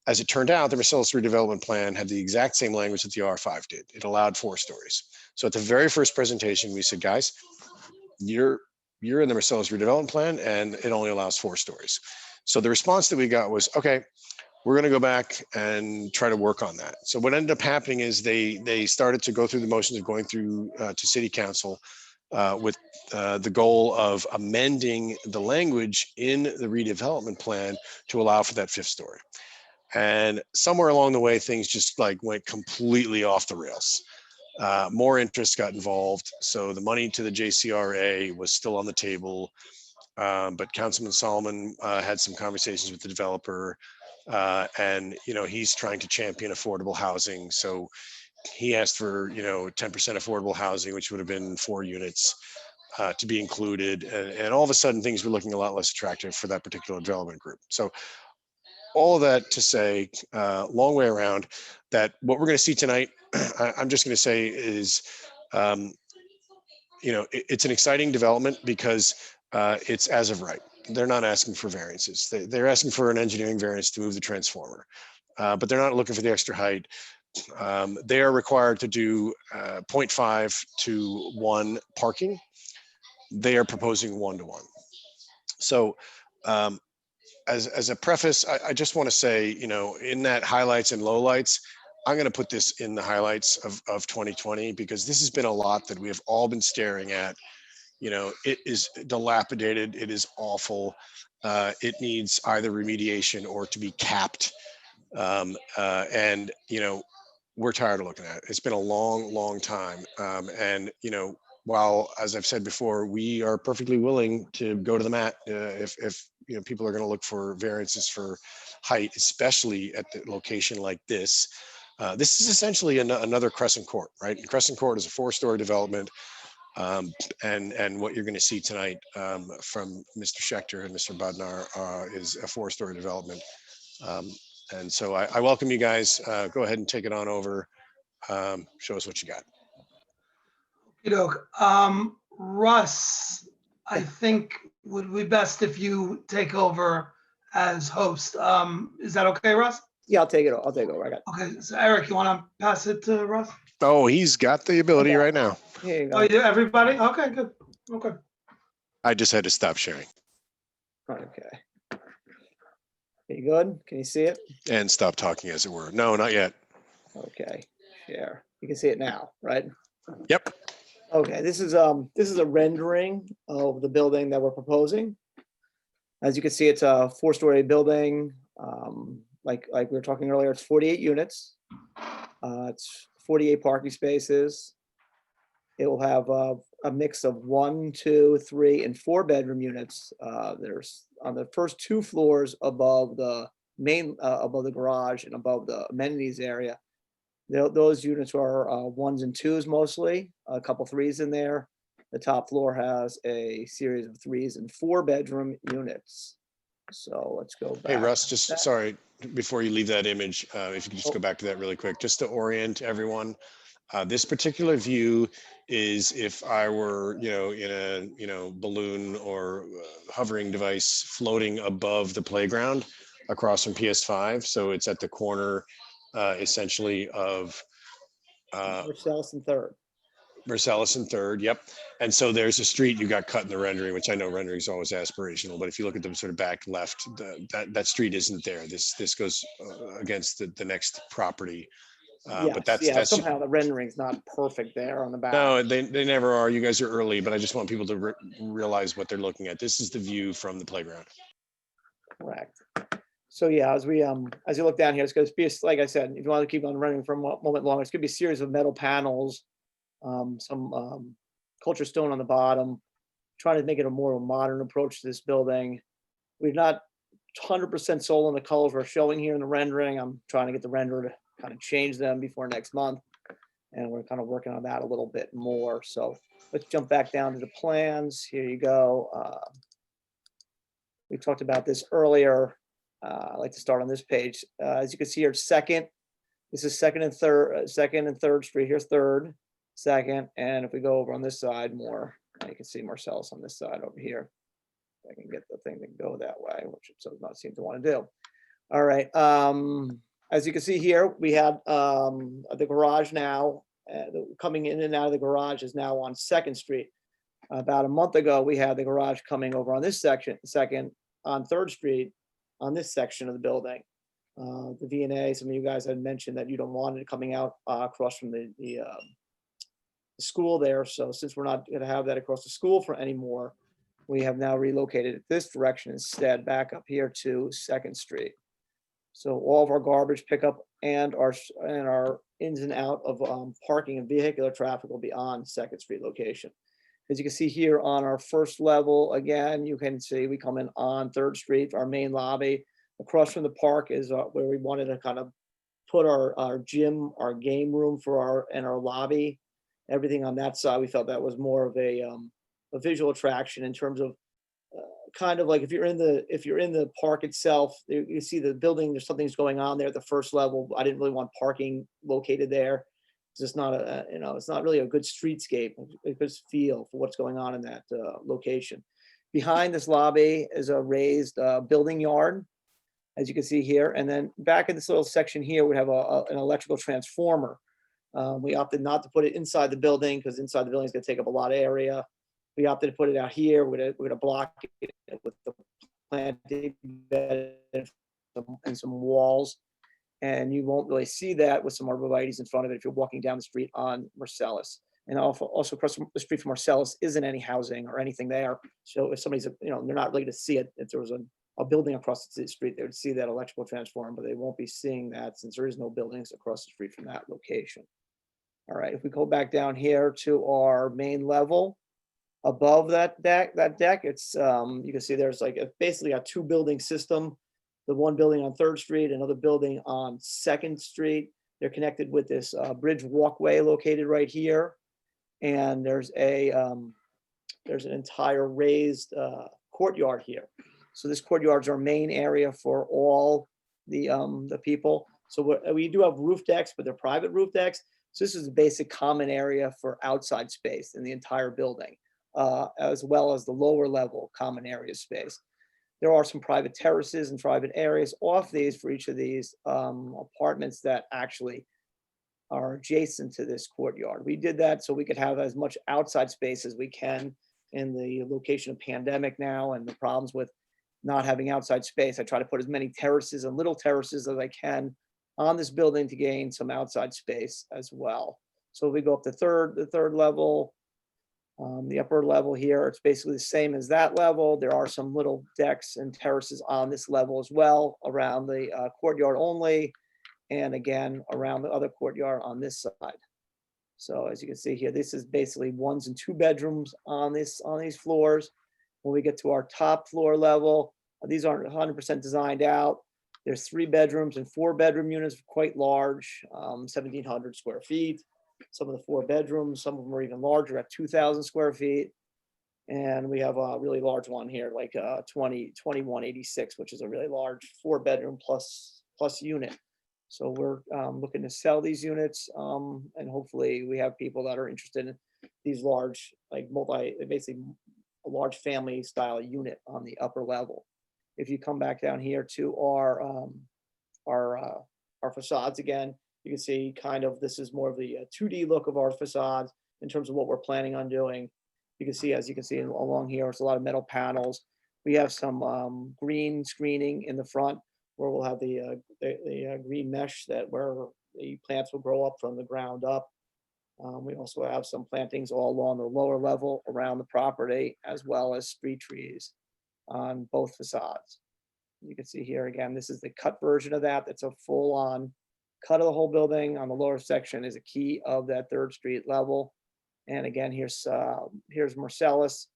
As it turned out, the Marcellus redevelopment plan had the exact same language that the R5 did. It allowed 4 stories. So at the very first presentation, we said, guys, you're in the Marcellus redevelopment plan, and it only allows 4 stories. So the response that we got was, okay, we're going to go back and try to work on that. So what ended up happening is they started to go through the motions of going through to city council with the goal of amending the language in the redevelopment plan to allow for that 5th story. And somewhere along the way, things just went completely off the rails. More interest got involved. So the money to the JCRA was still on the table. But Councilman Solomon had some conversations with the developer, and he's trying to champion affordable housing. So he asked for 10% affordable housing, which would have been 4 units to be included, and all of a sudden things were looking a lot less attractive for that particular development group. So all of that to say, long way around, that what we're going to see tonight, I'm just going to say is, it's an exciting development because it's as of right. They're not asking for variances. They're asking for an engineering variance to move the transformer, but they're not looking for the extra height. They are required to do 0.5 to 1 parking. They are proposing 1 to 1. So as a preface, I just want to say, in that highlights and lowlights, I'm going to put this in the highlights of 2020, because this has been a lot that we have all been staring at. It is dilapidated. It is awful. It needs either remediation or to be capped. And we're tired of looking at it. It's been a long, long time. And while, as I've said before, we are perfectly willing to go to the mat if people are going to look for variances for height, especially at the location like this. This is essentially another Crescent Court, right? And Crescent Court is a 4-story development. And what you're going to see tonight from Mr. Schechter and Mr. Bodnar is a 4-story development. And so I welcome you guys. Go ahead and take it on over. Show us what you got. Russ, I think would be best if you take over as host. Is that okay, Russ? Yeah, I'll take it. I'll take over. I got. Okay, so Eric, you want to pass it to Russ? Oh, he's got the ability right now. Here you go. Oh, you do, everybody? Okay, good. Okay. I just had to stop sharing Okay. Are you good? Can you see it? and stop talking, as it were. No, not yet. Okay. Share. You can see it now, right? Yep. Okay. This is a rendering of the building that we're proposing. As you can see, it's a 4-story building. Like we were talking earlier, it's 48 units. It's 48 parking spaces. It will have a mix of 1, 2, 3, and 4 bedroom units. There's on the first 2 floors above the main, above the garage and above the amenities area. Those units are 1s and 2s mostly, a couple 3s in there. The top floor has a series of 3s and 4 bedroom units. So let's go back. Hey, Russ, just sorry, before you leave that image, if you could just go back to that really quick, just to orient everyone. This particular view is if I were, in a, balloon or hovering device floating above the playground across from PS5. So it's at the corner, essentially, of Marcellus and 3rd. Marcellus and 3rd. Yep. And so there's a street you got cut in the rendering, which I know rendering is always aspirational, but if you look at the sort of back left, that street isn't there. This goes against the next property. Yes, But that's somehow the rendering's not perfect there on the back. no, they never are. You guys are early, but I just want people to realize what they're looking at. This is the view from the playground. Correct. So yeah, as you look down here, it's going to be, like I said, if you want to keep on running for a moment longer, it's going to be a series of metal panels, some culture stone on the bottom, trying to make it a more modern approach to this building. We've not 100% sold on the colors we're showing here in the rendering. I'm trying to get the renderer to kind of change them before next month, and we're kind of working on that a little bit more. So let's jump back down to the plans. Here you go. We talked about this earlier. I like to start on this page. As you can see here, second. This is second and third street. Here's 3rd, 2nd, and if we go over on this side more, you can see Marcellus on this side over here. I can get the thing to go that way, which it does not seem to want to do. All right. As you can see here, we have the garage now. Coming in and out of the garage is now on 2nd Street. About a month ago, we had the garage coming over on this section, on 3rd Street, on this section of the building. The V&A, some of you guys had mentioned that you don't want it coming out across from the school there. So since we're not going to have that across the school for anymore, we have now relocated it this direction instead, back up here to 2nd Street. So all of our garbage pickup and our ins and out of parking and vehicular traffic will be on 2nd Street location. As you can see here on our first level, again, you can see we come in on 3rd Street, our main lobby. Across from the park is where we wanted to kind of put our gym, our game room for our lobby. Everything on that side, we felt that was more of a visual attraction in terms of kind of like if you're in the park itself, you see the building, there's something's going on there at the first level. I didn't really want parking located there. It's just not it's not really a good streetscape, a good feel for what's going on in that location. Behind this lobby is a raised building yard, as you can see here. And then back in this little section here, we have an electrical transformer. We opted not to put it inside the building because inside the building is going to take up a lot of area. We opted to put it out here. We're going to block it with the planting bed and some walls. And you won't really see that with some arborvitaes in front of it if you're walking down the street on Marcellus. And also across the street from Marcellus isn't any housing or anything there. So if somebody's, they're not really to see it. If there was a building across the street, they would see that electrical transformer, but they won't be seeing that since there is no buildings across the street from that location. All right, if we go back down here to our main level, above that deck, it's you can see there's like basically a 2-building system. The one building on 3rd Street, another building on 2nd Street. They're connected with this bridge walkway located right here. And there's an entire raised courtyard here. So this courtyard is our main area for all the people. So we do have roof decks, but they're private roof decks. So this is a basic common area for outside space in the entire building, as well as the lower level common area space. There are some private terraces and private areas off these for each of these apartments that actually are adjacent to this courtyard. We did that so we could have as much outside space as we can in the location of pandemic now and the problems with not having outside space. I try to put as many terraces and little terraces as I can on this building to gain some outside space as well. So we go up to the third level. The upper level here, it's basically the same as that level. There are some little decks and terraces on this level as well around the courtyard only, and again around the other courtyard on this side. So as you can see here, this is basically 1s and 2 bedrooms on these floors. When we get to our top floor level, these aren't 100% designed out. There's 3 bedrooms and 4 bedroom units, quite large, 1,700 square feet. Some of the 4 bedrooms, some of them are even larger at 2,000 square feet. And we have a really large one here, like 2186, which is a really large 4-bedroom plus unit. So we're looking to sell these units, and hopefully we have people that are interested in these large, like basically a large family style unit on the upper level. If you come back down here to our facades again, you can see kind of this is more of the 2D look of our facades in terms of what we're planning on doing. You can see, as you can see along here, it's a lot of metal panels. We have some green screening in the front where we'll have the green mesh where the plants will grow up from the ground up. We also have some plantings all along the lower level around the property, as well as street trees on both facades. You can see here again, this is the cut version of that. That's a full-on cut of the whole building. On the lower section is a key of that 3rd Street level. And again, here's Marcellus.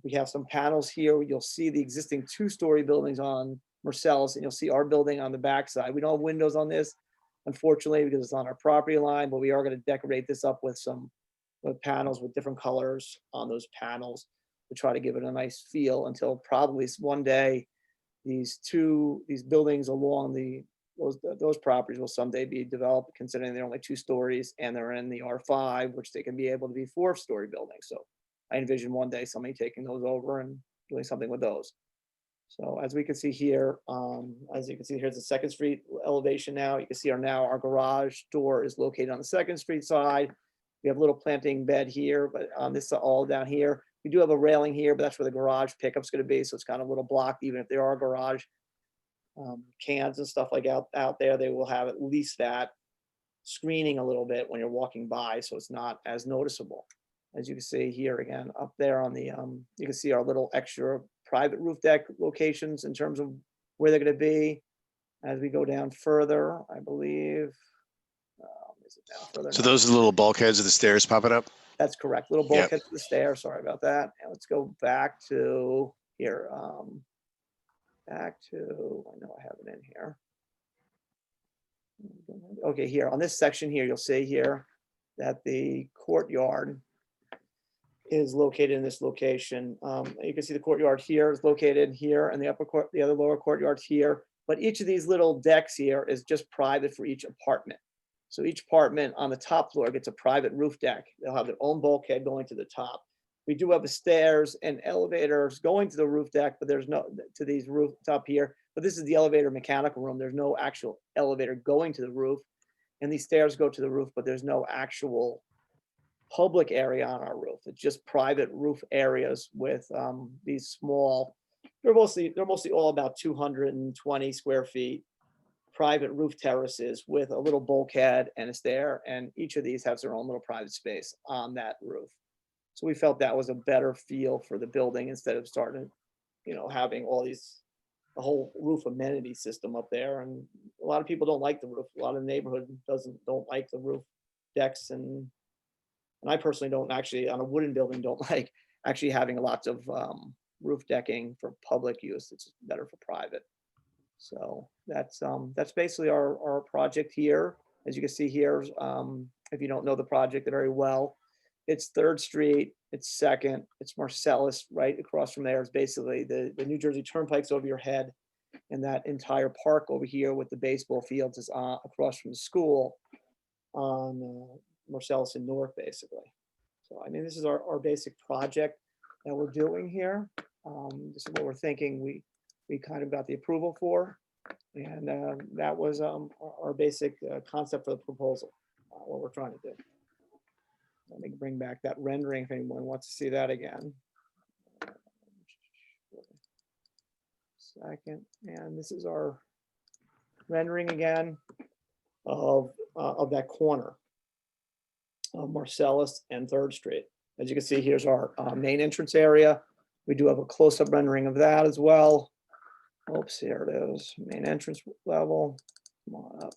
We have some panels here. You'll see the existing 2-story buildings on Marcellus, and you'll see our building on the backside. We don't have windows on this, unfortunately, because it's on our property line, but we are going to decorate this up with some panels with different colors on those panels to try to give it a nice feel until probably one day these buildings along those properties will someday be developed, considering they're only 2 stories and they're in the R5, which they can be able to be 4-story buildings. So I envision one day somebody taking those over and doing something with those. So as we can see here, here's the 2nd Street elevation now. You can see our garage door is located on the 2nd Street side. We have a little planting bed here, but on this all down here. We do have a railing here, but that's where the garage pickup's going to be. So it's kind of a little blocked, even if there are garage cans and stuff like out there, they will have at least that screening a little bit when you're walking by, so it's not as noticeable. As you can see here again, up there on the, you can see our little extra private roof deck locations in terms of where they're going to be. As we go down further, I believe, is it down further? So those are the little bulkheads of the stairs popping up? That's correct. Little Yep. bulkhead to the stair. Sorry about that. And let's go back to here. Back to, I know I have it in here. Okay, here on this section here, you'll see here that the courtyard is located in this location. You can see the courtyard here is located here, and the other lower courtyard here. But each of these little decks here is just private for each apartment. So each apartment on the top floor gets a private roof deck. They'll have their own bulkhead going to the top. We do have the stairs and elevators going to the roof deck, but there's no to these rooftop here. But this is the elevator mechanical room. There's no actual elevator going to the roof, and these stairs go to the roof, but there's no actual public area on our roof. It's just private roof areas with these small. They're mostly all about 220 square feet. Private roof terraces with a little bulkhead and a stair, and each of these has their own little private space on that roof. So we felt that was a better feel for the building instead of starting, having all these, the whole roof amenity system up there. And a lot of people don't like the roof. A lot of the neighborhood don't like the roof decks, and I personally don't actually, on a wooden building, don't like actually having lots of roof decking for public use. It's better for private. So that's basically our project here. As you can see here, if you don't know the project very well, it's 3rd Street, it's 2nd, it's Marcellus. Right across from there is basically the New Jersey Turnpike's over your head, and that entire park over here with the baseball fields is across from the school on Marcellus and North, basically. So I mean, this is our basic project that we're doing here. This is what we're thinking we kind of got the approval for, and that was our basic concept for the proposal, what we're trying to do. Let me bring back that rendering if anyone wants to see that again. Second, and this is our rendering again of that corner of Marcellus and 3rd Street. As you can see, here's our main entrance area. We do have a close-up rendering of that as well. Oops, here it is, main entrance level. Come on up.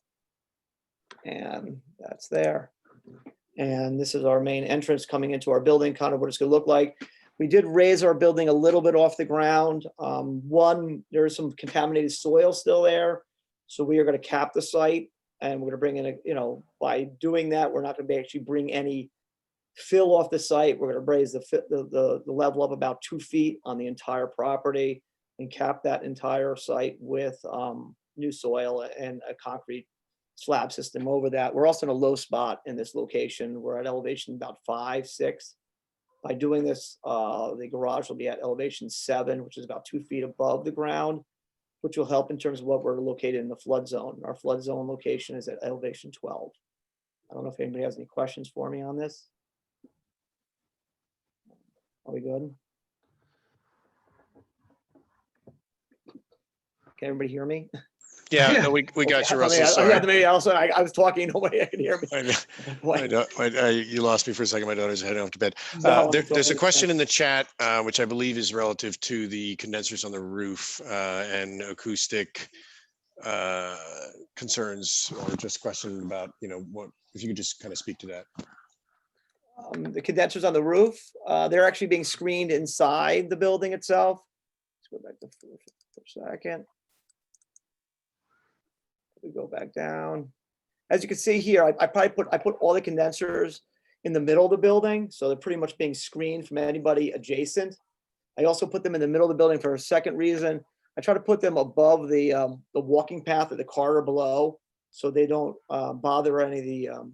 And that's there. And this is our main entrance coming into our building, kind of what it's gonna look like. We did raise our building a little bit off the ground. One, there is some contaminated soil still there. So we are gonna cap the site, and we're gonna bring in by doing that, we're not gonna actually bring any fill off the site. We're gonna raise the level up about 2 feet on the entire property and cap that entire site with new soil and a concrete slab system over that. We're also in a low spot in this location. We're at elevation about 5, 6. By doing this, the garage will be at elevation 7, which is about 2 feet above the ground, which will help in terms of what we're located in the flood zone. Our flood zone location is at elevation 12. I don't know if anybody has any questions for me on this. Are we good? Can everybody hear me? Yeah, no, we got you, Russell. Sorry. Maybe also I was talking, nobody could hear me. I know, you lost me for a second. My daughter's heading off to bed. No, There's a question in the chat, which I believe is relative to the condensers on the roof and acoustic concerns, or just a question about, what, if you could just kind of speak to that. The condensers on the roof, they're actually being screened inside the building itself. Let's go back to for a second. We go back down. As you can see here, I put all the condensers in the middle of the building, so they're pretty much being screened from anybody adjacent. I also put them in the middle of the building for a second reason. I try to put them above the walking path of the corridor below, so they don't bother any of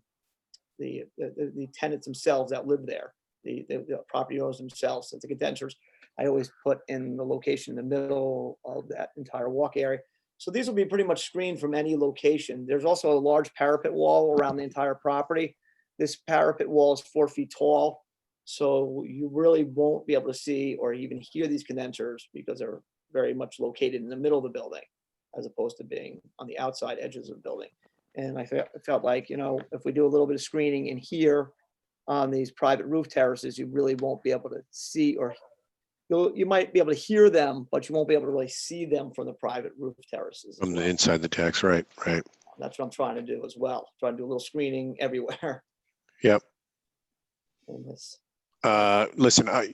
the tenants themselves that live there, the property owners themselves. So the condensers, I always put in the location in the middle of that entire walk area. So these will be pretty much screened from any location. There's also a large parapet wall around the entire property. This parapet wall is 4 feet tall, so you really won't be able to see or even hear these condensers because they're very much located in the middle of the building, as opposed to being on the outside edges of the building. And I felt like, if we do a little bit of screening in here on these private roof terraces, you really won't be able to see, or you might be able to hear them, but you won't be able to really see them from the private roof terraces. From the inside the decks, right. That's what I'm trying to do as well. Trying to do a little screening everywhere. Yep. on this. Listen, I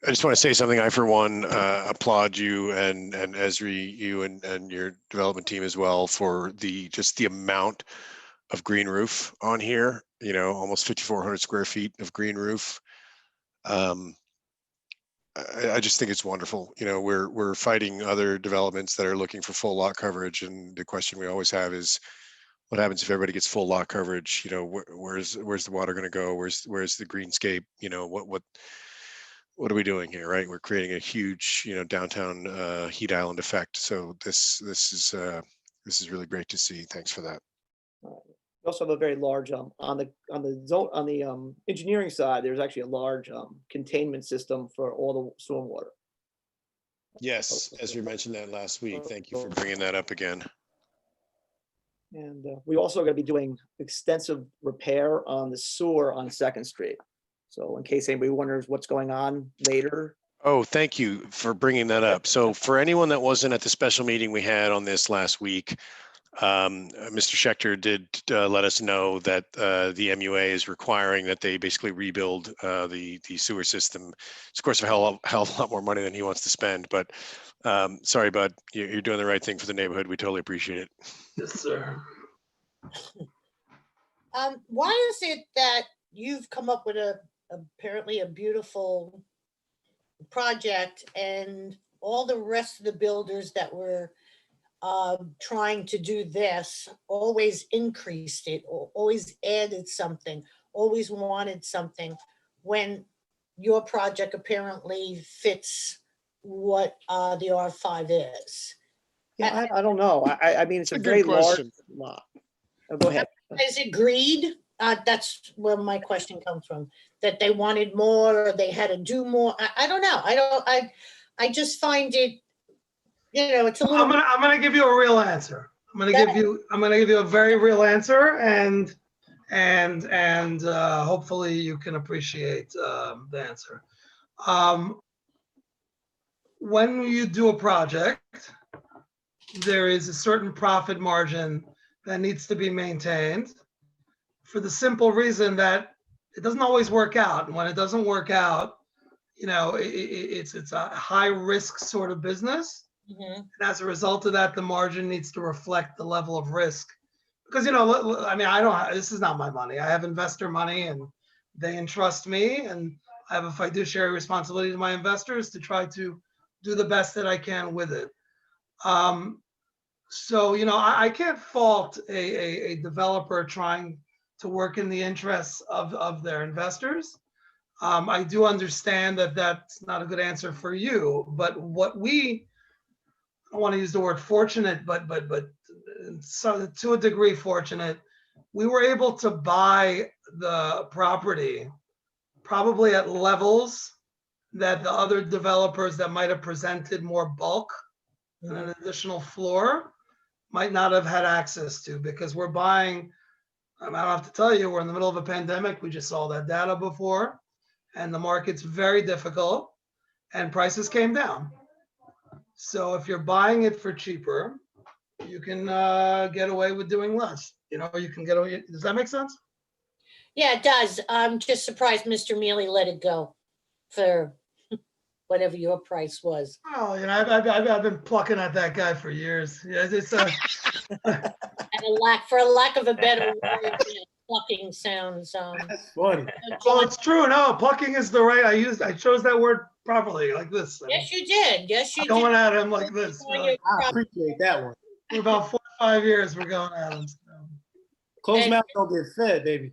just want to say something. I, for one, applaud you and Esri, you and your development team as well for just the amount of green roof on here. You know, almost 5,400 square feet of green roof. I just think it's wonderful. You know, we're fighting other developments that are looking for full lot coverage, and the question we always have is, what happens if everybody gets full lot coverage? You know, where's the water going to go? Where's the greenscape? You know, what are we doing here, right? We're creating a huge, you know, downtown heat island effect. So this is really great to see. Thanks for that. We also have a very large on the engineering side. There's actually a large containment system for all the stormwater. Yes, as we mentioned that last week. Thank you for bringing that up again. And we also going to be doing extensive repair on the sewer on 2nd Street. So in case anybody wonders what's going on later. Oh, thank you for bringing that up. So for anyone that wasn't at the special meeting we had on this last week, Mr. Schechter did let us know that the MUA is requiring that they basically rebuild the sewer system. It's of course a hell of a lot more money than he wants to spend, but sorry, bud, you're doing the right thing for the neighborhood. We totally appreciate it. Yes, sir. Why is it that you've come up with apparently a beautiful project and all the rest of the builders that were trying to do this always increased it, or always added something, always wanted something, when your project apparently fits what the R5 is? Yeah, I don't know. I mean, it's a That's a very good large question. lot. Oh, go ahead. Is it greed? That's where my question comes from, that they wanted more, or they had to do more. I don't know. I just find it, you know, it's a little. I'm gonna give you a real answer. I'm gonna give you a very real answer, and hopefully you can appreciate the answer. When you do a project, there is a certain profit margin that needs to be maintained, for the simple reason that it doesn't always work out. And when it doesn't work out, you know, it's a high risk sort of business. Mhm. And as a result of that, the margin needs to reflect the level of risk. Because, you know, I mean, this is not my money. I have investor money and they entrust me, and I have a fiduciary responsibility to my investors to try to do the best that I can with it. So, you know, I can't fault a developer trying to work in the interests of their investors. I do understand that that's not a good answer for you, but what I don't want to use the word fortunate, but so to a degree fortunate, we were able to buy the property probably at levels that the other developers that might have presented more bulk and an additional floor might not have had access to, because we're buying, I don't have to tell you, we're in the middle of a pandemic. We just saw that data before, and the market's very difficult and prices came down. So if you're buying it for cheaper, you can get away with doing less. You know, you can get away. Does that make sense? Yeah, it does. I'm just surprised Mr. Mealy let it go for whatever your price was. Oh, you know, I've been plucking at that guy for years. Yeah, it's And for a lack of a better word, you know, plucking sounds. That's funny. Well, it's true. No, plucking is the right. I chose that word properly, like this. Yes, you did. Yes, you did. Going at him like this. I appreciate that one. For about 4 or 5 years, we're going at him. So. Closed mouth don't get fed, baby.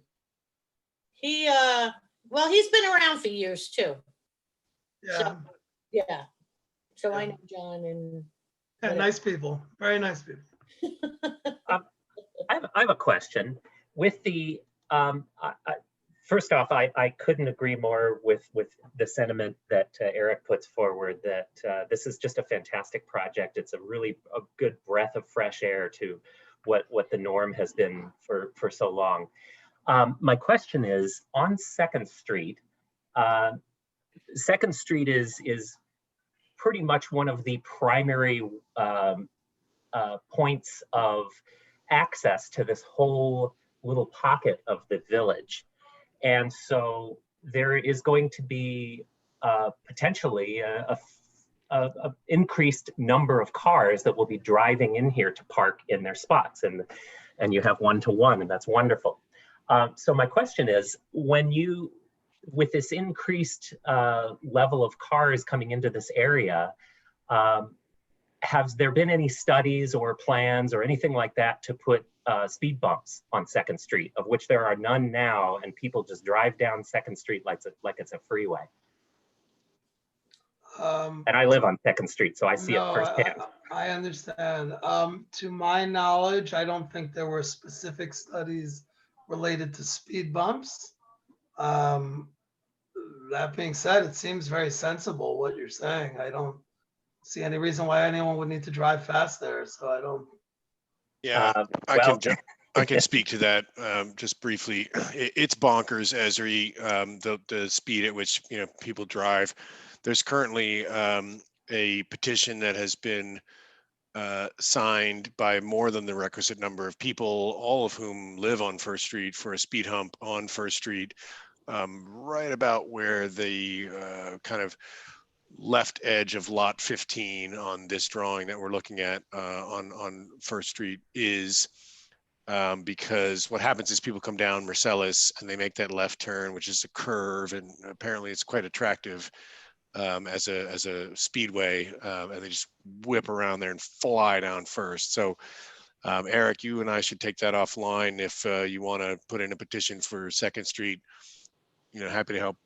Well, he's been around for years too. Yeah. So, yeah. So I know John and. Yeah, nice people. Very nice people. I have a question. With the first off, I couldn't agree more with the sentiment that Eric puts forward, that this is just a fantastic project. It's a good breath of fresh air to what the norm has been for so long. My question is, on 2nd Street, 2nd Street is pretty much one of the primary points of access to this whole little pocket of the village. And so there is going to be potentially a increased number of cars that will be driving in here to park in their spots, and you have 1-to-1, and that's wonderful. So my question is, with this increased level of cars coming into this area, has there been any studies or plans or anything like that to put speed bumps on 2nd Street, of which there are none now, and people just drive down 2nd Street like it's a freeway? And I live on 2nd Street, so I see it firsthand. I understand. To my knowledge, I don't think there were specific studies related to speed bumps. That being said, it seems very sensible what you're saying. I don't see any reason why anyone would need to drive fast there. So I don't. Yeah, I can speak to that just briefly. It's bonkers, Esri, the speed at which people drive. There's currently a petition that has been signed by more than the requisite number of people, all of whom live on First Street, for a speed hump on First Street, right about where the kind of left edge of lot 15 on this drawing that we're looking at on First Street is. Because what happens is people come down Marcellus and they make that left turn, which is a curve, and apparently it's quite attractive as a speedway, and they just whip around there and fly down First. So Eric, you and I should take that offline if you want to put in a petition for 2nd Street. Happy to help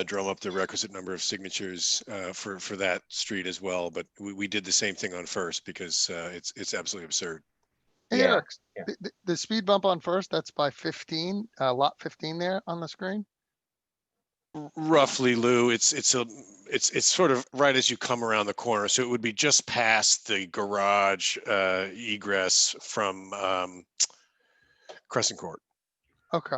drum up the requisite number of signatures for that street as well. But we did the same thing on First because it's absolutely absurd. Hey, Yeah, Eric, yeah. the speed bump on First, that's by 15, lot 15 there on the screen? Roughly, Lou, it's sort of right as you come around the corner. So it would be just past the garage egress from Crescent Court. Okay.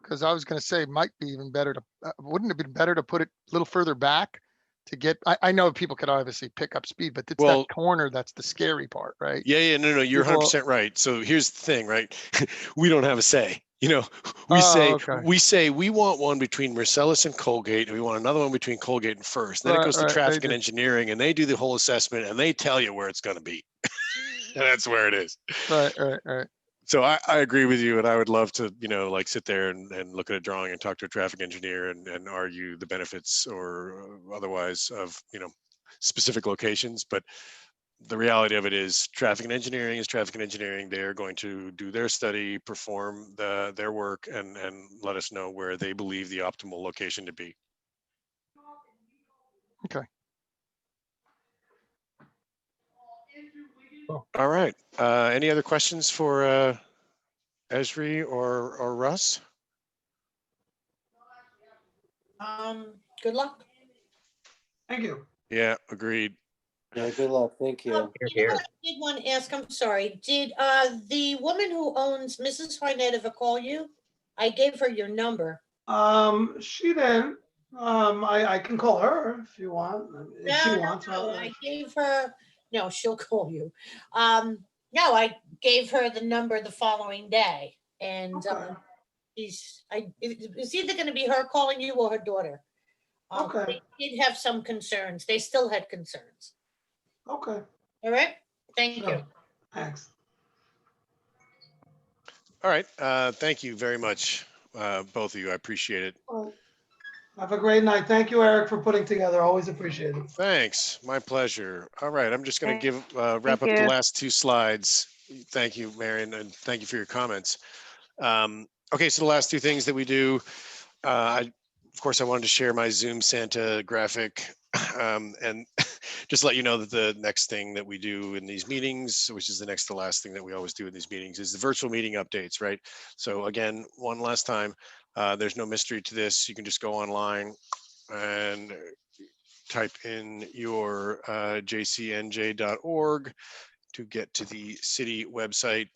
Because I was going to say, might be even better to, wouldn't it have been better to put it a little further back to get, I know people could obviously pick up speed, but it's that corner that's the scary part, right? Yeah, no, you're 100% right. So here's the thing, right? We don't have a say. We say we want one between Marcellus and Colgate, and we want another one between Colgate and First. Then it goes to traffic and engineering, and they do the whole assessment, and they tell you where it's going to be. And that's where it is. Right. So I agree with you, and I would love to, like sit there and look at a drawing and talk to a traffic engineer and argue the benefits or otherwise of, specific locations. But the reality of it is traffic and engineering is traffic and engineering. They're going to do their study, perform their work, and let us know where they believe the optimal location to be. Okay. All right. Any other questions for Esri or Russ? Good luck. Thank you. Yeah, agreed. Yeah, good luck. Thank you. I did want to ask, I'm sorry, did the woman who owns Mrs. Harnett ever call you? I gave her your number. She didn't. I can call her if you want. If she wants. No, I gave her, no, she'll call you. No, I gave her the number the following day, and it's either going to be her calling you or her daughter. Okay. They did have some concerns. They still had concerns. Okay. All right. Thank you. Thanks. All right. Thank you very much, both of you. I appreciate it. Well, have a great night. Thank you, Eric, for putting together. Always appreciate it. Thanks. My pleasure. All right. I'm just going to wrap up the last two slides. Thank you, Marion, and thank you for your comments. Okay, so the last two things that we do, of course, I wanted to share my Zoom Santa graphic and just let you know that the next thing that we do in these meetings, which is the next to last thing that we always do in these meetings, is the virtual meeting updates, right? So again, one last time, there's no mystery to this. You can just go online and type in your jcnj.org to get to the city website.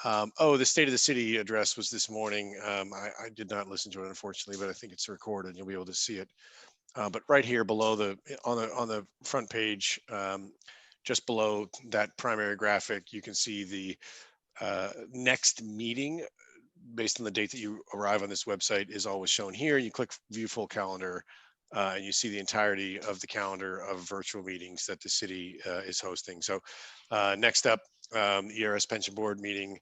The State of the City address was this morning. I did not listen to it, unfortunately, but I think it's recorded. You'll be able to see it. But right here below on the front page, just below that primary graphic, you can see the next meeting based on the date that you arrive on this website is always shown here. You click view full calendar and you see the entirety of the calendar of virtual meetings that the city is hosting. So next up, the ERS Pension Board meeting.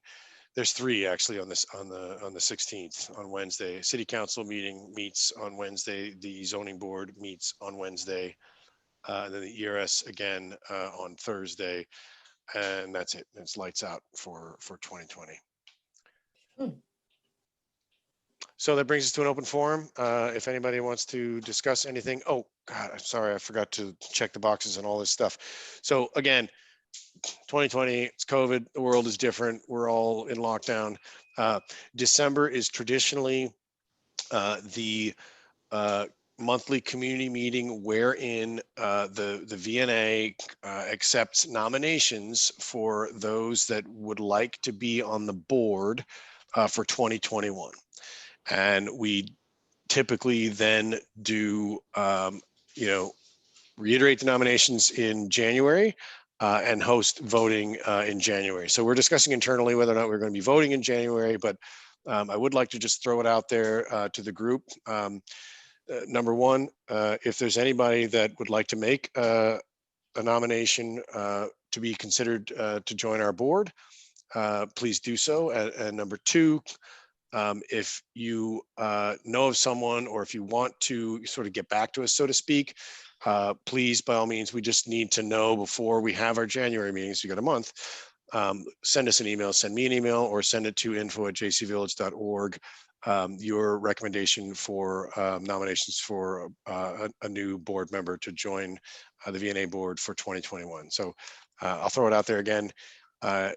There's 3 actually on the 16th on Wednesday. City Council meeting meets on Wednesday. The Zoning Board meets on Wednesday. And then the ERS again on Thursday, and that's it. It's lights out for 2020. So that brings us to an open forum. If anybody wants to discuss anything. Oh God, I'm sorry, I forgot to check the boxes and all this stuff. So again, 2020, it's COVID, the world is different. We're all in lockdown. December is traditionally the monthly community meeting wherein the VNA accepts nominations for those that would like to be on the board for 2021. And we typically then do, reiterate the nominations in January and host voting in January. So we're discussing internally whether or not we're going to be voting in January, but I would like to just throw it out there to the group. Number one, if there's anybody that would like to make a nomination to be considered to join our board, please do so. And number two, if you know of someone, or if you want to sort of get back to us, so to speak, please, by all means, we just need to know before we have our January meetings. We got a month. Send us an email, send me an email, or send it to info@jcvillage.org. Your recommendation for nominations for a new board member to join the VNA board for 2021. So I'll throw it out there again.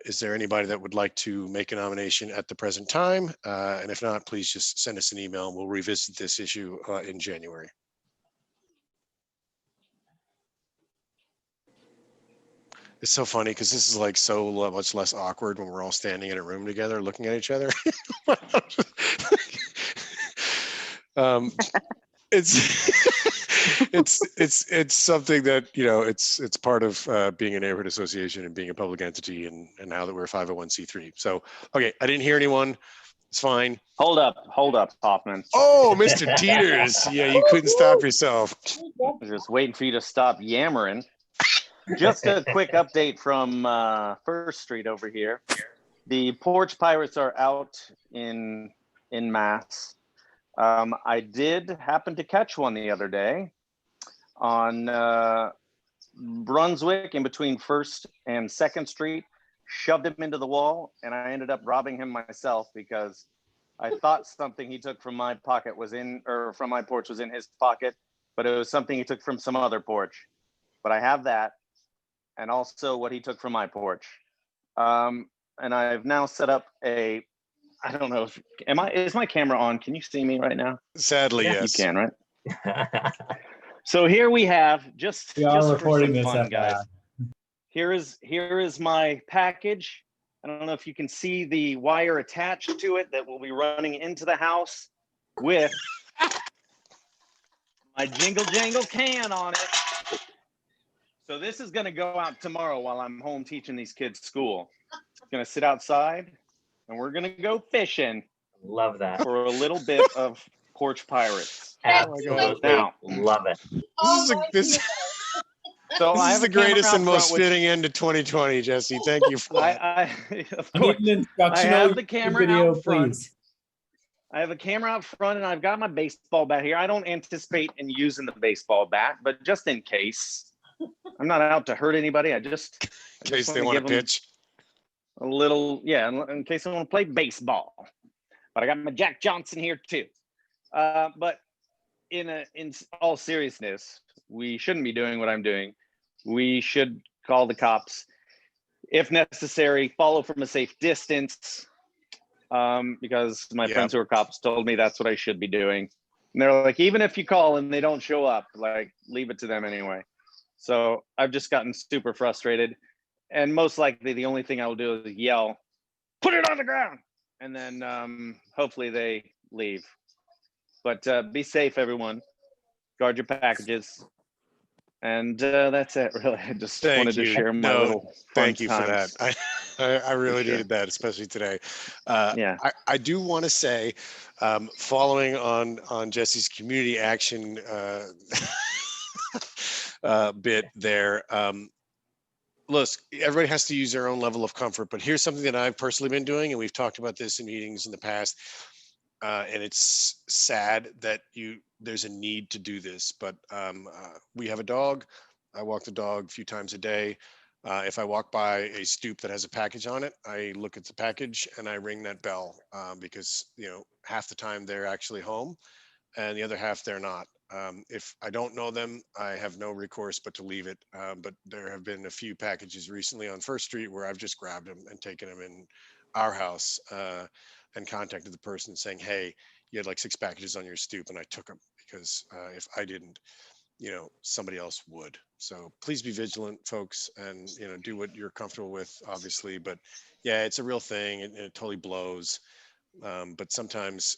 Is there anybody that would like to make a nomination at the present time? And if not, please just send us an email and we'll revisit this issue in January. It's so funny because this is like so much less awkward when we're all standing in a room together looking at each other. It's something that, it's part of being a neighborhood association and being a public entity, and now that we're a 501c3. So, okay, I didn't hear anyone. It's fine. Hold up, Hoffman. Oh, Mr. Teeters. Yeah, you couldn't stop yourself. I was just waiting for you to stop yammering. Just a quick update from First Street over here. The porch pirates are out in mass. I did happen to catch one the other day on Brunswick in between 1st and 2nd Street, shoved him into the wall, and I ended up robbing him myself because I thought something he took from my pocket from my porch was in his pocket, but it was something he took from some other porch. But I have that, and also what he took from my porch. And I've now set up I don't know if, is my camera on? Can you see me right now? Sadly, yes. You can, right? So here we have, We are just recording for some this, fun, FYI. guys. Here is my package. I don't know if you can see the wire attached to it that will be running into the house with my jingle jangle can on it. So this is going to go out tomorrow while I'm home teaching these kids school. It's going to sit outside, and we're going to go fishing. Love that. For a little bit of porch pirates. Absolutely. Now, Love it. So This is the greatest and most fitting end to 2020, Jesse. Thank you for that. I of I course, need an I instructional have the camera video, out front. please. I have a camera out front, and I've got my baseball bat here. I don't anticipate in using the baseball bat, but just in case, I'm not out to hurt anybody. I just in case they want to pitch a little, in case they want to play baseball. But I got my Jack Johnson here too. But in all seriousness, we shouldn't be doing what I'm doing. We should call the cops if necessary, follow from a safe distance, because my friends who are cops told me that's what I should be doing. And they're like, even if you call and they don't show up, like, leave it to them anyway. So I've just gotten super frustrated. And most likely the only thing I will do is yell, put it on the ground. And then hopefully they leave. But be safe, everyone. Guard your packages. And that's it, really. I just wanted to share my little fun thank you for times. that. I really sure. needed that, especially today. Yeah. I do want to say, following on Jesse's community action bit there, look, everybody has to use their own level of comfort, but here's something that I've personally been doing, and we've talked about this in meetings in the past. And it's sad that there's a need to do this, but we have a dog. I walk the dog a few times a day. If I walk by a stoop that has a package on it, I look at the package and I ring that bell because half the time they're actually home, and the other half they're not. If I don't know them, I have no recourse but to leave it. But there have been a few packages recently on First Street where I've just grabbed them and taken them in our house and contacted the person saying, hey, you had like 6 packages on your stoop, and I took them because if I didn't, somebody else would. So please be vigilant, folks, and do what you're comfortable with, obviously. But yeah, it's a real thing, and it totally blows. But sometimes,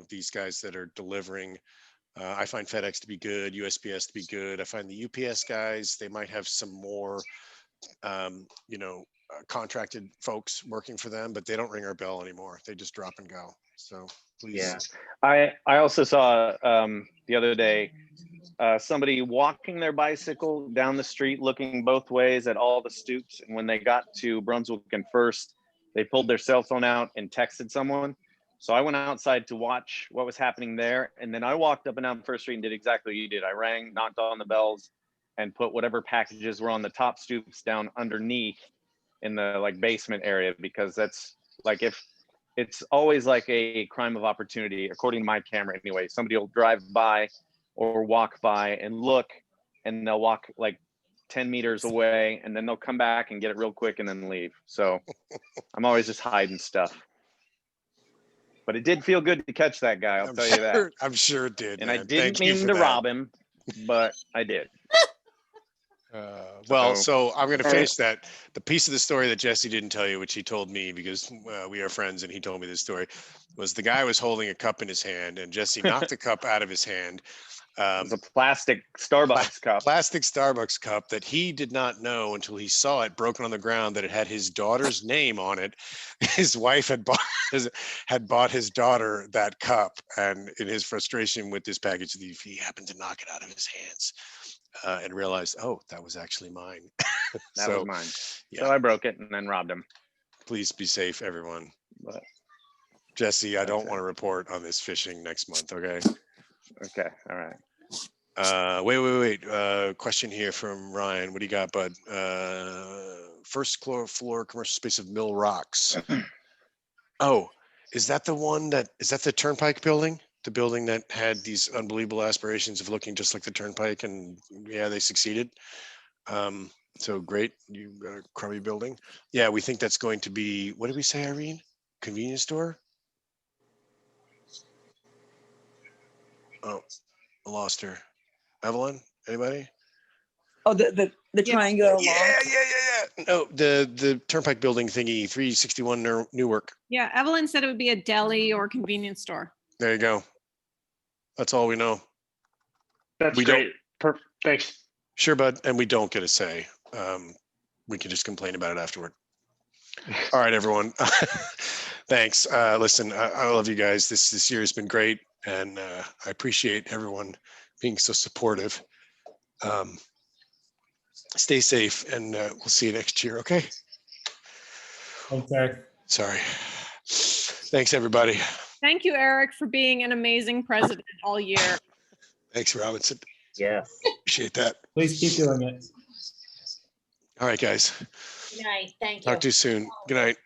these guys that are delivering, I find FedEx to be good, USPS to be good. I find the UPS guys, they might have some more, contracted folks working for them, but they don't ring our bell anymore. They just drop and go. So please. Yeah. I also saw the other day somebody walking their bicycle down the street, looking both ways at all the stoops. And when they got to Brunswick and First, they pulled their cell phone out and texted someone. So I went outside to watch what was happening there. And then I walked up and down First Street and did exactly what you did. I rang, knocked on the bells, and put whatever packages were on the top stoops down underneath in the basement area, because that's if it's always like a crime of opportunity, according to my camera anyway. Somebody will drive by or walk by and look, and they'll walk 10 meters away, and then they'll come back and get it real quick and then leave. So I'm always just hiding stuff. But it did feel good to catch that guy, I'll tell you that. I'm sure it did. And man. I didn't Thank you mean for to that. rob him, but I did. So I'm going to finish that. The piece of the story that Jesse didn't tell you, which he told me because we are friends, and he told me this story, was the guy was holding a cup in his hand, and Jesse knocked the cup out of his hand. It was a plastic Starbucks cup. Plastic Starbucks cup that he did not know until he saw it broken on the ground that it had his daughter's name on it. His wife had bought his daughter that cup, and in his frustration with this package thief, he happened to knock it out of his hands and realized, oh, that was actually mine. That was mine. Yeah. So I broke it and then robbed him. Please be safe, everyone. But Jesse, I don't want to report on this phishing next month. Okay. Okay. All right. Wait. Question here from Ryan. What do you got, bud? First floor commercial space of Mill Rocks. Oh, is that the Turnpike building? The building that had these unbelievable aspirations of looking just like the Turnpike, and yeah, they succeeded. So great. You got a crummy building. Yeah, we think that's going to be, what did we say, Irene? Convenience store? Oh, I lost her. Evelyn, anybody? Oh, the triangular lawn. Yeah. No, the Turnpike building thingy, 361 Newark. Yeah, Evelyn said it would be a deli or convenience store. There you go. That's all we know. That's great. Thanks. Sure, bud. And we don't get a say. We can just complain about it afterward. All right, everyone. Thanks. Listen, I love you guys. This year has been great, and I appreciate everyone being so supportive. Stay safe, and we'll see you next year. Okay. Thanks, Eric. Sorry. Thanks, everybody. Thank you, Eric, for being an amazing president all year. Thanks, Robinson. Yes. Appreciate that. Please keep doing it. All right, guys. Good night. Thank you. Talk to you soon. Good night.